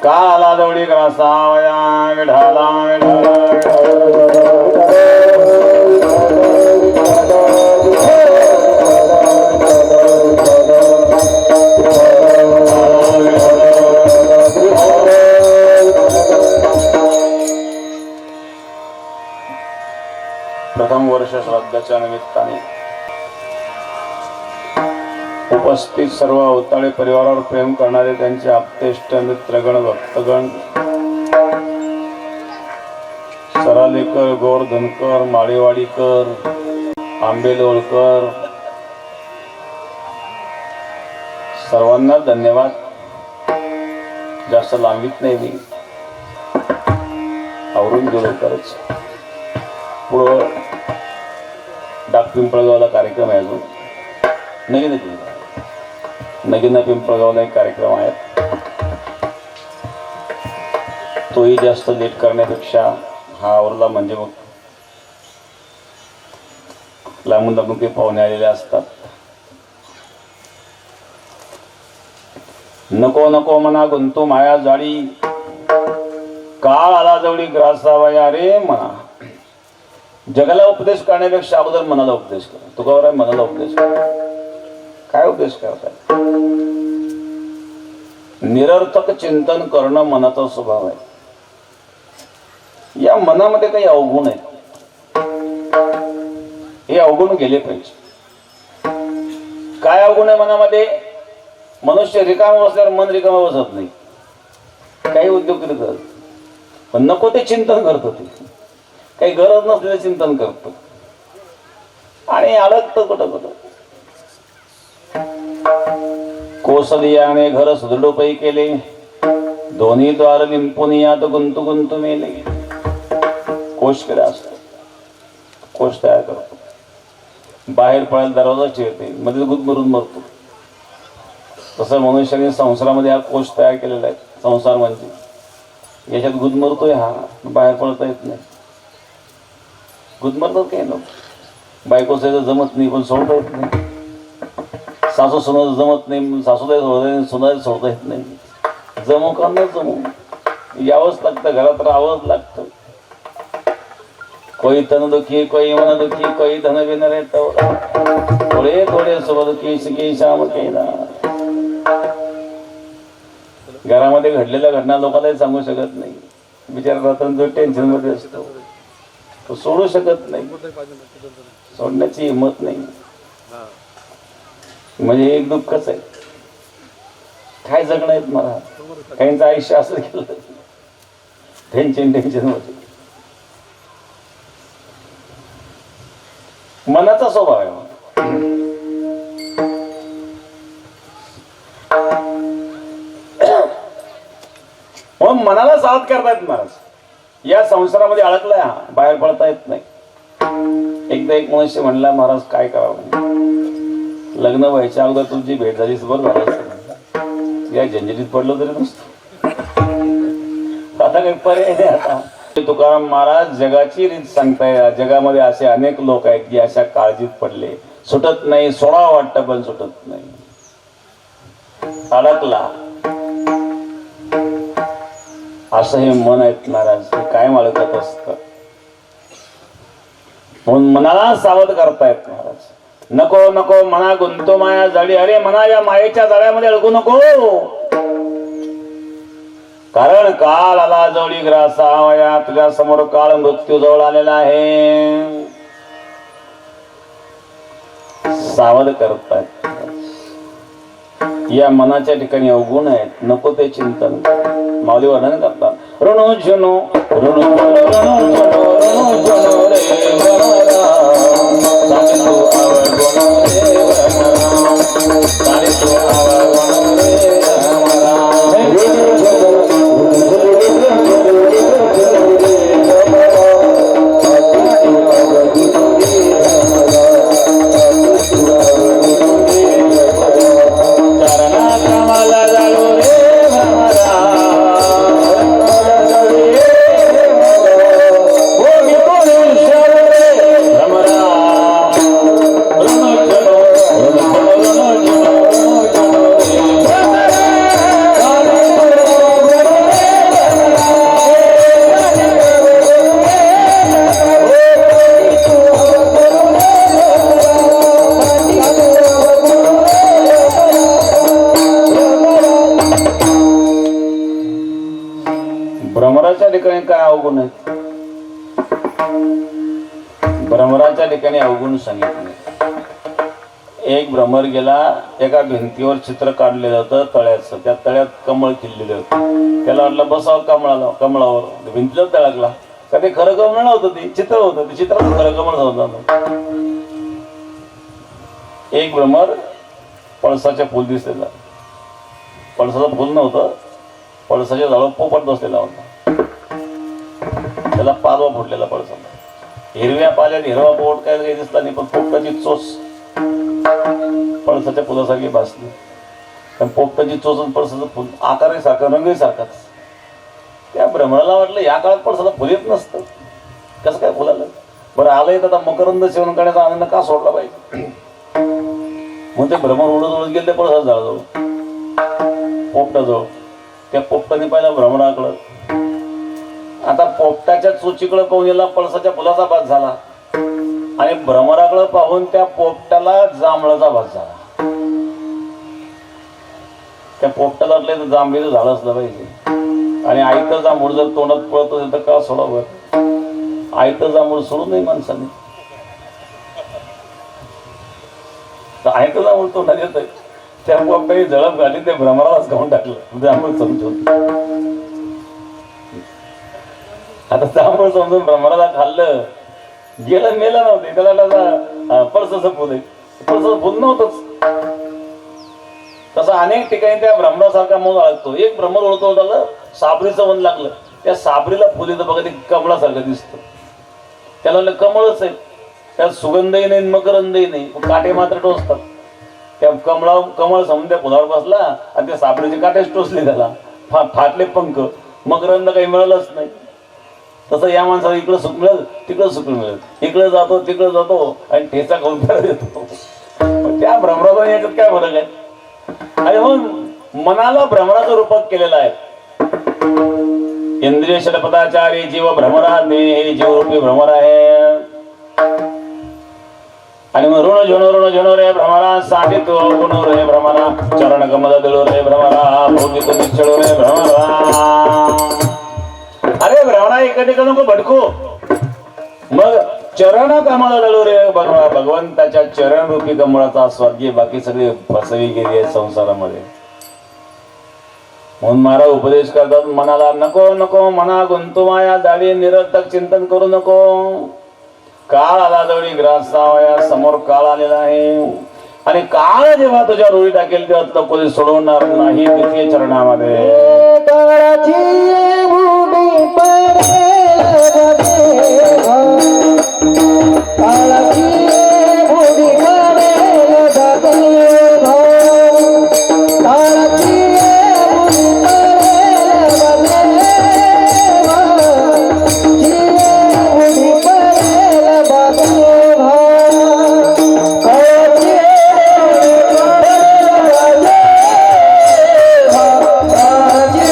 काला दवडी ग्रासावया विढाला प्रथम वर्ष श्राद्धाच्या निमित्ताने उपस्थित सर्व अवताळे परिवारावर प्रेम करणारे त्यांचे आप्तेष्ट मित्रगण भक्तगण सरालेकर गोरधनकर माळेवाडीकर आंबेलोळकर सर्वांना धन्यवाद. जास्त लांबीत नाही मी आवरून गेलो लवकरच. पुढं डाक पिंपळगावला कार्यक्रम आहे अजून नगीना पिंपळगावला एक कार्यक्रम आहे. तोही जास्त लेट करण्यापेक्षा हा आवरला म्हणजे मग लांबून लांबून काही पाहुणे आलेले असतात. नको नको मना गुंतू माया जाळी काळ आला जवळी ग्रासावया रे मना. जगाला उपदेश करण्यापेक्षा अगोदर मनाला उपदेश कर. तुकाराम मनाला उपदेश कर. काय उपदेश करताय? निरर्थक चिंतन करणं मनाचा स्वभाव आहे. या मनामध्ये काही अवगुण आहे, हे अवगुण गेले पाहिजे. काय अवगुण आहे मनामध्ये? मनुष्य रिकामा बसल्यावर मन रिकामा बसत नाही. काही उद्योग करत पण नको ते चिंतन करतो. ते काही गरज नसलेलं चिंतन करतो आणि अडकतं कुठं कुठं. कौसल्याने घर सुदृढोपायी केले, दोन्ही द्वार निंपून यात गुंतू गुंतू मेले. कोश केला असतो, कोश तयार करतो. बाहेर पडायला दरवाजा चिरते, मध्ये गुदमरून मरतो. तसं मनुष्याने संसारामध्ये हा कोश तयार केलेला आहे. संसार म्हणजे याच्यात गुदमरतोय हा, बाहेर पडता येत नाही. गुदमरतात काही नको. बायको जमत नाही पण सोडता येत नाही. सासू सुना जमत नाही, सासूला सोडता येत, सुनाला सोडता येत नाही. जमू का न जमू यावंच लागतं, घरात राहावंच लागतं. कोई तन दुखी कोई मन दुखी कोई धन बिन रहता, थोडे थोडे सुख दुखी शिकी श्याम केला. घरामध्ये घडलेल्या घटना लोकांनाही सांगू शकत नाही. बिचारा रात्र जो टेन्शन मध्ये असतो तो सोडू शकत नाही, सोडण्याची हिंमत नाही. म्हणजे एक दुःखच आहे. काय जगणं आहेत मला. काहींचं आयुष्य असं गेलं टेन्शन मध्ये. मनाचा स्वभाव आहे. मग मनाला साथ करतायत महाराज. या संसारामध्ये अडकलाय हा, बाहेर पडता येत नाही. एकदा एक मनुष्य म्हणला, महाराज काय करावं? लग्न व्हायच्या अगोदर तुमची भेट झाली बरं झालं. या झंझटीत पडलो तरी नसतो. आता काही पर्याय नाही. आता तुकाराम महाराज जगाची रीत सांगताय. जगामध्ये असे अनेक लोक आहेत की अशा काळजीत पडले, सुटत नाही. सोडावं वाटतं पण सुटत नाही. अडकला असं हे मन आहेत महाराज. हे कायम अडकत असत. म्हणून मनाला सावध करतायत महाराज. नको नको मना गुंतो माया जाळी. अरे मना या मायेच्या जाळ्यामध्ये अडकू नको. कारण काळ आला जवळी ग्रासावया. तुझ्या समोर काळ मृत्यू जवळ आलेला आहे. सावध करतायत. या मनाच्या ठिकाणी अवगुण आहेत, नको ते चिंतन. माऊली वर्णन करतात. ऋणू झुनू ऋणू ऋणू झुनू ऋणू झुनू रे वनरा. सारे तू आवडून रे वनरा. सारे तू आवडून रे वनरा. भ्रमराच्या ठिकाणी काय अवगुण आहे? भ्रमराच्या ठिकाणी अवगुण सांगितले. एक भ्रमर गेला, एका भिंतीवर चित्र काढलेलं होतं तळ्याचं. त्या तळ्यात कमळ खिल्लेलं होतं. त्याला वाटलं बसावं कमळावर. भिंतीला तळकला का ते खरं कमळ नव्हतं, ते चित्र होतं. ते चित्रात खरं कमळ होतं. एक भ्रमर पळसाच्या फुल दिसलेला. पळसाचं फुल नव्हतं, पळसाच्या झाडावर पोपट बसलेला होता. त्याला पालवा फुटलेला पळसाला. हिरव्या पाल्यात हिरवा पोपट काय काही दिसला नाही, पण पोपटाची चोच पळसाच्या फुलासारखी भासली. पण पोपटाची चोच आणि पळसाचं फुल आकारही सारखा, रंगही सारखाच. त्या भ्रमराला वाटलं या काळात पळसाला फुल येत नसतं, कसं काय फुलाला? बरं आलंय तर आता मकरंद सेवन करण्याचा आनंद का सोडला पाहिजे? म्हणून ते भ्रमर उडत गेले त्या पळसाच्या झाडाजवळ, पोपटाजवळ. त्या पोपटाने पाहिलं भ्रमराकडं. आता पोपटाच्या चोचीकडे पाहून याला पळसाच्या फुलाचा भास झाला आणि भ्रमराकडे पाहून त्या पोपटाला जांभळाचा भास झाला. त्या पोपटाला वाटलं तर जांभळीचं झाड असलं पाहिजे आणि आयतं जांभूळ जर तोंडात पळत असेल तर का सोडावं? आयतं जांभूळ सोडू नये माणसाने. आयतं जांभूळ तोंडात येत. त्या पोपटाने झळप घाली, ते भ्रमरालाच खाऊन टाकलं. जांभूळ समजून आता जांभूळ समजून भ्रमराला खाल्लं. गेलं मेलं नव्हते, त्याला पळसाचं फुल आहे. पळसाचं फुल नव्हतंच. तसं अनेक ठिकाणी त्या भ्रमरासारखा मोह लागतो. एक भ्रमर ओळखतो त्याला साबरीचं वन लागलं. त्या साबरीला फुल येतं बघा, ते कमळासारखं दिसतं. त्याला म्हणलं कमळच आहे. त्यात सुगंधही नाही, मकरंदही नाही, काटे मात्र टोचतात. त्या कमळ समोर त्या फुलावर बसला आणि त्या साबरीचे काटेच टोचले. त्याला फाटले पंख, मकरंद काही मिळालंच नाही. तसं या माणसाला इकडं सुख मिळत, तिकडं सुख मिळत. इकडे जातो, तिकडे जातो आणि ठेचा खाऊन फिरत येतो. त्या भ्रमराचा याच्यात काय फरक आहे? आणि मग मनाला भ्रमराचं रूपात केलेलं आहे. इंद्रिय शलपदाचारी जीव भ्रमरा दे, हे जीवरूपी भ्रमर आहे. आणि मग ऋण झुनो रे भ्रमरा, साठी तो गुणो रे भ्रमरा, चरण कमल दळो रे भ्रमरा, भोगी तो निश्चळो रे भ्रमरा. अरे भ्रमरा एका ठिकाणी नको भटकू. मग चरण कमळ दळो रे भ्रमरा, भगवंताच्या चरण रूपी कमळाचा आस्वाद घे. बाकी सगळी फसवी गेली आहे संसारामध्ये. म्हणून महाराज उपदेश करतात, मनाला नको नको मना गुंतू माया दावी, निरर्थक चिंतन करू नको. काळ आला जवळी ग्रासावया, समोर काळ आलेला आहे आणि काळ जेव्हा तुझ्या रोळी टाकेल तेव्हा तुला कोणी सोडवणार नाही. द्वितीय चरणामध्ये काळाची बुडी पडेल देवा, काळाची बुडी पडेल देवा, काळाची बुडी पडेल देवा, बुडी पडेल देवा, काळाची बुडी पडेल देवा, काळाची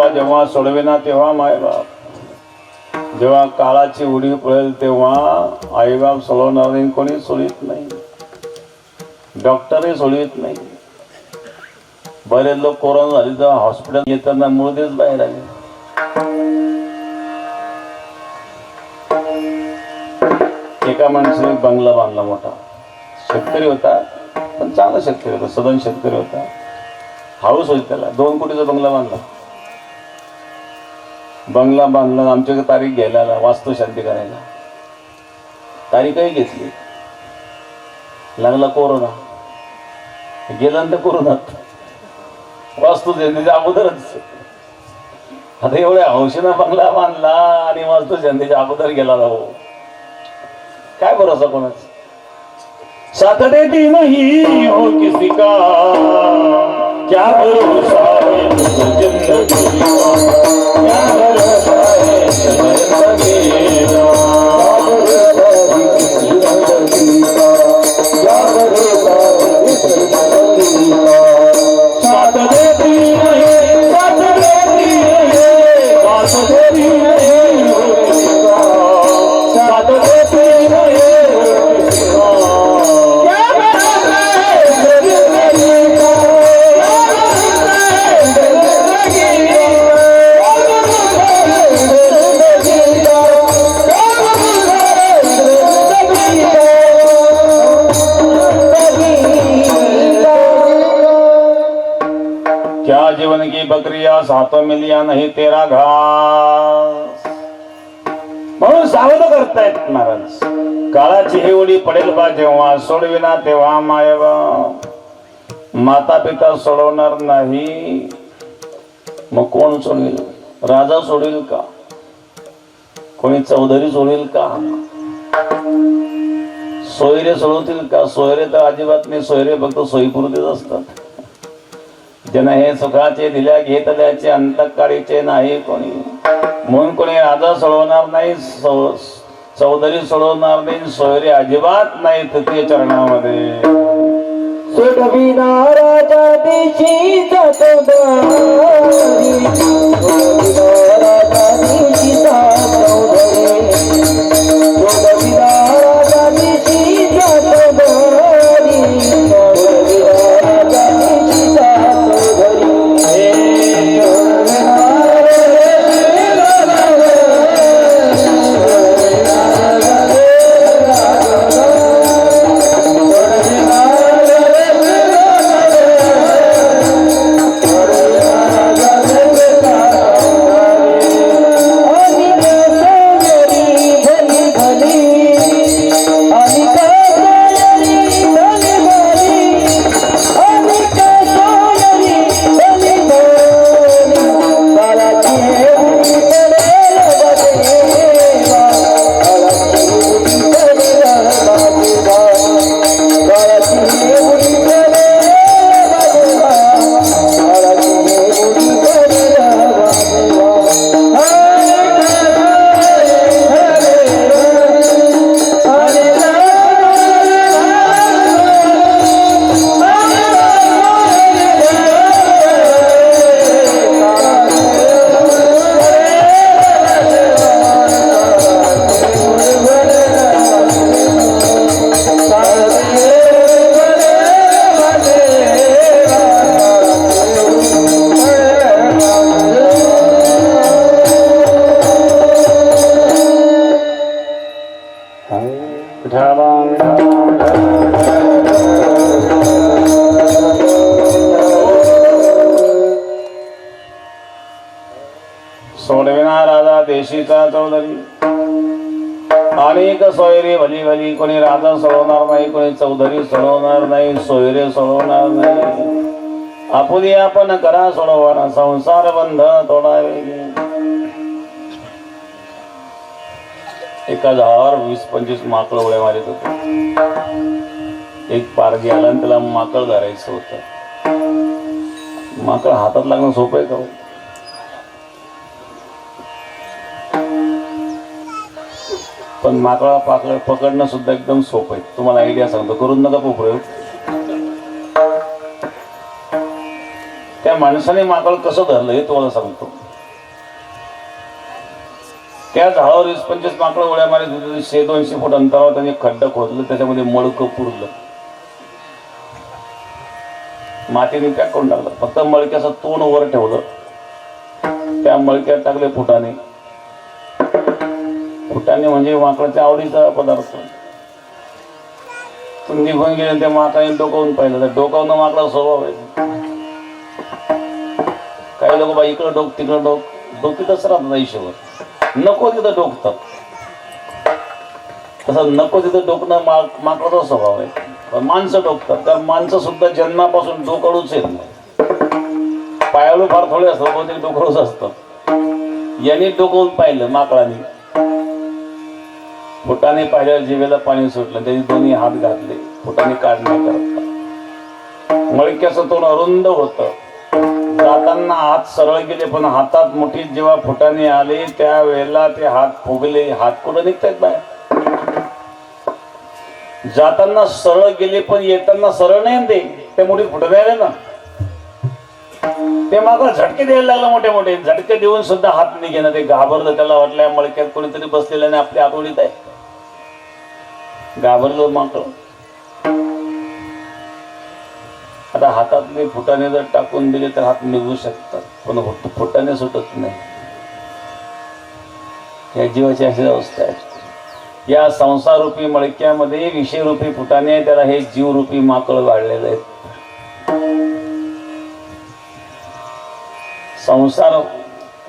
बा जेव्हा सोडविना तेव्हा मायबाप, जेव्हा काळाची उडी पडेल तेव्हा आईबाप सोडवणार नाही, कोणी सोडित नाही, डॉक्टरही सोडवित नाही. बरेच लोक कोरोना झाले तेव्हा हॉस्पिटल येताना मुळदेच बाहेर आले. एका माणसाने बंगला बांधला मोठा, शेतकरी होता पण चांगला शेतकरी होता, सदन शेतकरी होता, हाऊस होती त्याला. 2 कोटीचा बंगला बांधला. बंगला बांधला, आमच्याकडे तारीख घ्यायला आला, वास्तुशांती करायला. तारीखही घेतली, लागला कोरोना, गेल्यानंतर कोरोनात वास्तुशांतीच्या अगोदरच. आता एवढ्या हौशीनं बंगला बांधला आणि वास्तुशांतीच्या अगोदर गेला राहू, काय भरोसा कोणाचा. साथ देती नहीं हो किसी का, क्या भरोसा है जिंदगी का, क्या भरोसा है जिंदगी का, साथ देती नहीं, साथ देती नहीं, साथ देती नहीं हो किसी का, साथ देती नहीं हो किसी का, क्या भरोसा है जिंदगी का, क्या जीवन की बकरिया सातों में लिया नहीं तेरा घास. म्हणून सावध करतायत महाराज, काळाची ही उडी पडेल बा जेव्हा सोडविना तेव्हा मायबा. माता पिता सोडवणार नाही मग कोण सोडवेल. राजा सोडेल का, कोणी चौधरी सोडेल का, सोयरे सोडवतील का. सोयरे तर अजिबात नाही, सोयरे फक्त सोयीपुरतेच असतात. जन हे सुखाचे दिल्या घेतल्याचे अंतकाळीचे नाही कोणी. म्हणून कोणी राजा सोडवणार नाही, चौधरी सोडवणार नाही, सोयरे अजिबात नाही तृतीय चरणामध्ये. सोडविना राजा देशी जातो दारी, सोडविना राजा देशी जातो दारी, सोडविना राजा देशी जातो दारी, सोडविना राजा देशी जातो दारी. सोडविना राजा देशीचा चौधरी. अनेक सोयरे भली भली, कोणी राजा सोडवणार नाही, कोणी चौधरी सोडवणार नाही, सोयरे सोडवणार नाही. आपुली आपण करा सोडवणार, संसार बंधन तोडावे. एका झाडावर 20-25 माकड उड्या मारित होते. एक पारगी आला आणि त्याला माकड धरायचं होतं. माकड हातात लागणं सोपं आहे का? पण माकडा पकडणं सुद्धा एकदम सोपं आहे. तुम्हाला आयडिया सांगतो, करून नका प्रयोग. त्या माणसाने माकड कसं धरलं हे तुम्हाला सांगतो. त्या झाडावर 20-25 माकडं उड्या मारत होते. 100-200 फूट अंतरावर त्यांनी खड्डं खोदलं, त्याच्यामध्ये मळकं पुरलं, मातीने पॅक करून टाकलं. फक्त मळक्याचं तोंड वर ठेवलं, त्या मळक्यात टाकले फुटाणे. फुटाणे म्हणजे माकडाच्या आवडीचा पदार्थ. तुम्ही निघून गेले, त्या माकडाने डोकावून पाहिलं, तर डोकावून माकडा स्वभाव आहे. काही लोक बा इकडं डोक तिकडं डोक, डोकीतच राहतात आयुष्यभर. नको तिथं डोकतात, तसं नको तिथं डोकणं माकडाचा स्वभाव आहे. पण माणसं डोकतात, तर माणसं सुद्धा जन्मापासून डोकाळूच येत नाही. पायाळू फार थोडे असतात, बहुतेक डोकाळूच असतात. यांनी डोकवून पाहिलं माकडाने. फुटाने पाहिल्यावर जिभेला पाणी सुटलं, त्यांनी दोन्ही हात घातले फुटाने काढण्याकरता. मळक्याचं तोंड अरुंद होतं. जाताना हात सरळ गेले, पण हातात मुठीत जेव्हा फुटाने आले त्यावेळेला ते हात फुगले. हात कुठं निघतायत बाहेर. जाताना सरळ गेले, पण येताना सरळ नाही. ते मुठीत फुटाने आले ना, ते मागं झटके द्यायला लागला. मोठे मोठे झटके देऊन सुद्धा हात निघेना. ते घाबरलं. त्याला वाटलं मळक्यात कोणीतरी बसलेलं आणि आपल्या आतोडीत आहे. घाबरलं माकड. आता हातातले फुटाने जर टाकून दिले तर हात निघू शकतात, पण फुटाने सुटत नाही. या जीवाची अशी अवस्था आहे. या संसाररूपी मळक्यामध्ये विषयरूपी फुटाने, त्याला हे जीवरूपी माकड वाढलेले आहेत.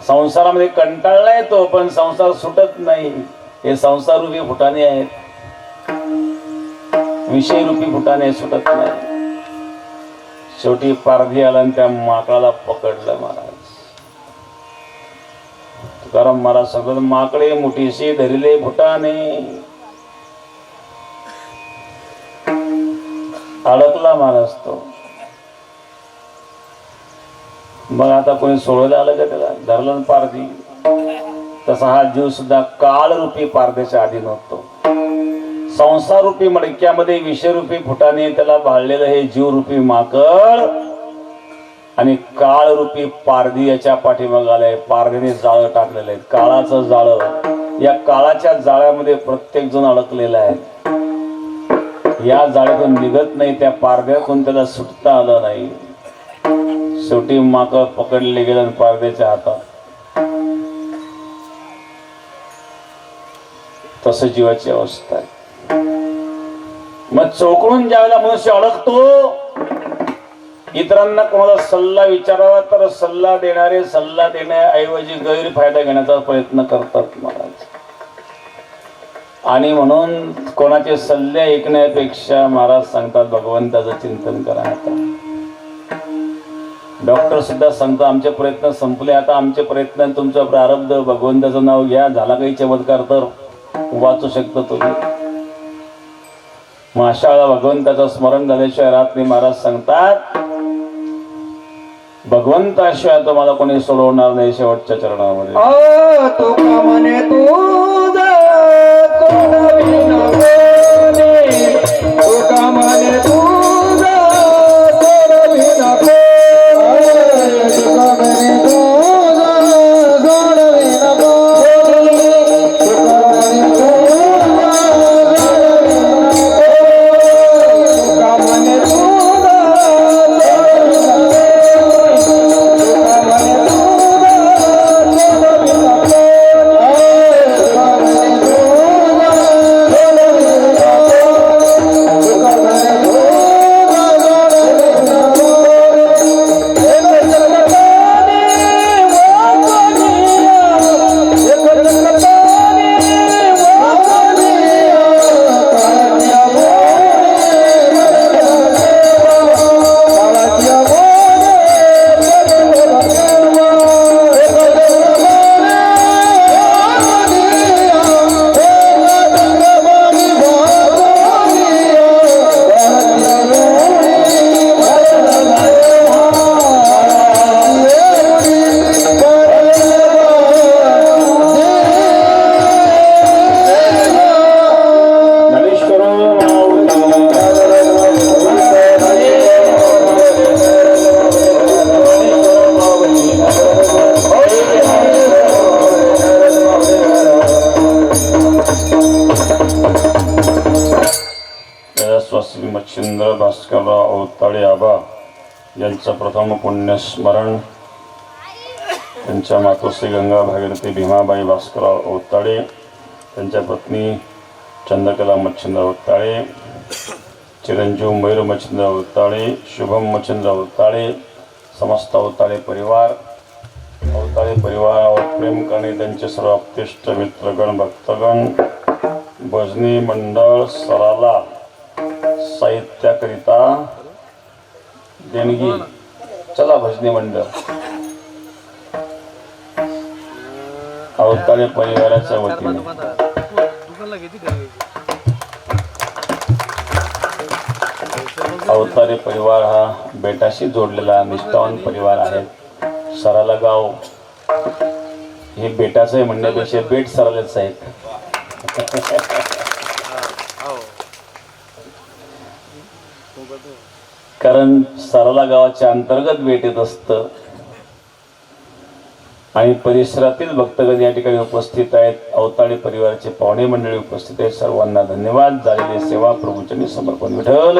संसारामध्ये कंटाळला येतो, पण संसार सुटत नाही. हे संसाररूपी फुटाने आहेत, विषयरूपी फुटाने सुटत नाही. शेवटी पारधी आला आणि त्या माकडाला पकडलं महाराज. तुकाराम महाराज सांगतात, माकडे मुठीशी धरिले फुटाने, अडकला महाराज तो. मग आता कोणी सोडलं आलं का त्याला? धरलं पारधी. तसा हा जीव सुद्धा काळरूपी पारध्याच्या अधीन होतो. संसाररूपी मडक्यामध्ये विषयरूपी फुटाने त्याला भाळलेलं हे जीवरूपी माकड आणि काळरूपी पारधी याच्या पाठीमागे आलंय. पारधीने जाळं टाकलेलं आहे, काळाचं जाळं. या काळाच्या जाळ्यामध्ये प्रत्येक जण अडकलेला आहे. या जाळ्यातून निघत नाही, त्या पारध्यातून त्याला सुटता आलं नाही. शेवटी माकड पकडले गेलं पारध्याच्या हातात. तसं जीवाची अवस्था आहे. मग चौकडून ज्यावेळेला मनुष्य अडकतो, इतरांना कोणाला सल्ला विचारावा तर सल्ला देणारे सल्ला देण्याऐवजी गैरफायदा घेण्याचा प्रयत्न करतात महाराज. आणि म्हणून कोणाचे सल्ले ऐकण्यापेक्षा महाराज सांगतात भगवंताचं चिंतन करा. आता डॉक्टर सुद्धा सांगतात आमचे प्रयत्न संपले, आता आमचे प्रयत्न तुमचं प्रारब्ध, भगवंताचं नाव घ्या, झाला काही चमत्कार तर वाचू शकतो तुम्ही. मग अशा वेळेला भगवंताचं स्मरण झाल्याशिवाय राहत नाही. महाराज सांगतात भगवंताशिवाय तुम्हाला कोणी सोडवणार नाही. शेवटच्या चरणामध्ये तुका म्हणे तुझा सोडविन कोणी, तुका म्हणे तुझा सोडविन कोणी, तुका म्हणे तुझा सोडविन कोणी, तुका म्हणे तुझा तुका म्हणे तुझा सोडविन कोणी. आजचं प्रथम पुण्यस्मरण त्यांच्या मातोश्री गंगा भागीरथी भीमाबाई भास्करराव अवताळे, त्यांच्या पत्नी चंद्रकला मच्छिंद्र अवताळे, चिरंजीव मयूर मच्छिंद्र अवताळे, शुभम मच्छिंद्र अवताळे, समस्त अवताळे परिवार, अवताळे परिवारावर प्रेम करणे त्यांचे सर्व आप्तेष्ट मित्रगण भक्तगण, भजनी मंडळ सराला साहित्याकरिता देणगी. चला भजनी मंडळ अवताळे परिवाराच्या वतीने दुकानला किती घरी अवतारे परिवार हा बेटाशी जोडलेला निष्ठावान परिवार आहे. सराला गाव हे बेटाचं आहे म्हणण्यापेक्षा बेट सरालेच आहेत. कारण सराला गावाच्या अंतर्गत बेट येत असतं आणि परिसरातील भक्तगण या ठिकाणी उपस्थित आहेत. अवताळे परिवाराचे पाहुणे मंडळी उपस्थित आहेत. सर्वांना धन्यवाद. झालेली सेवा प्रभूचरणी समर्पण. विठ्ठल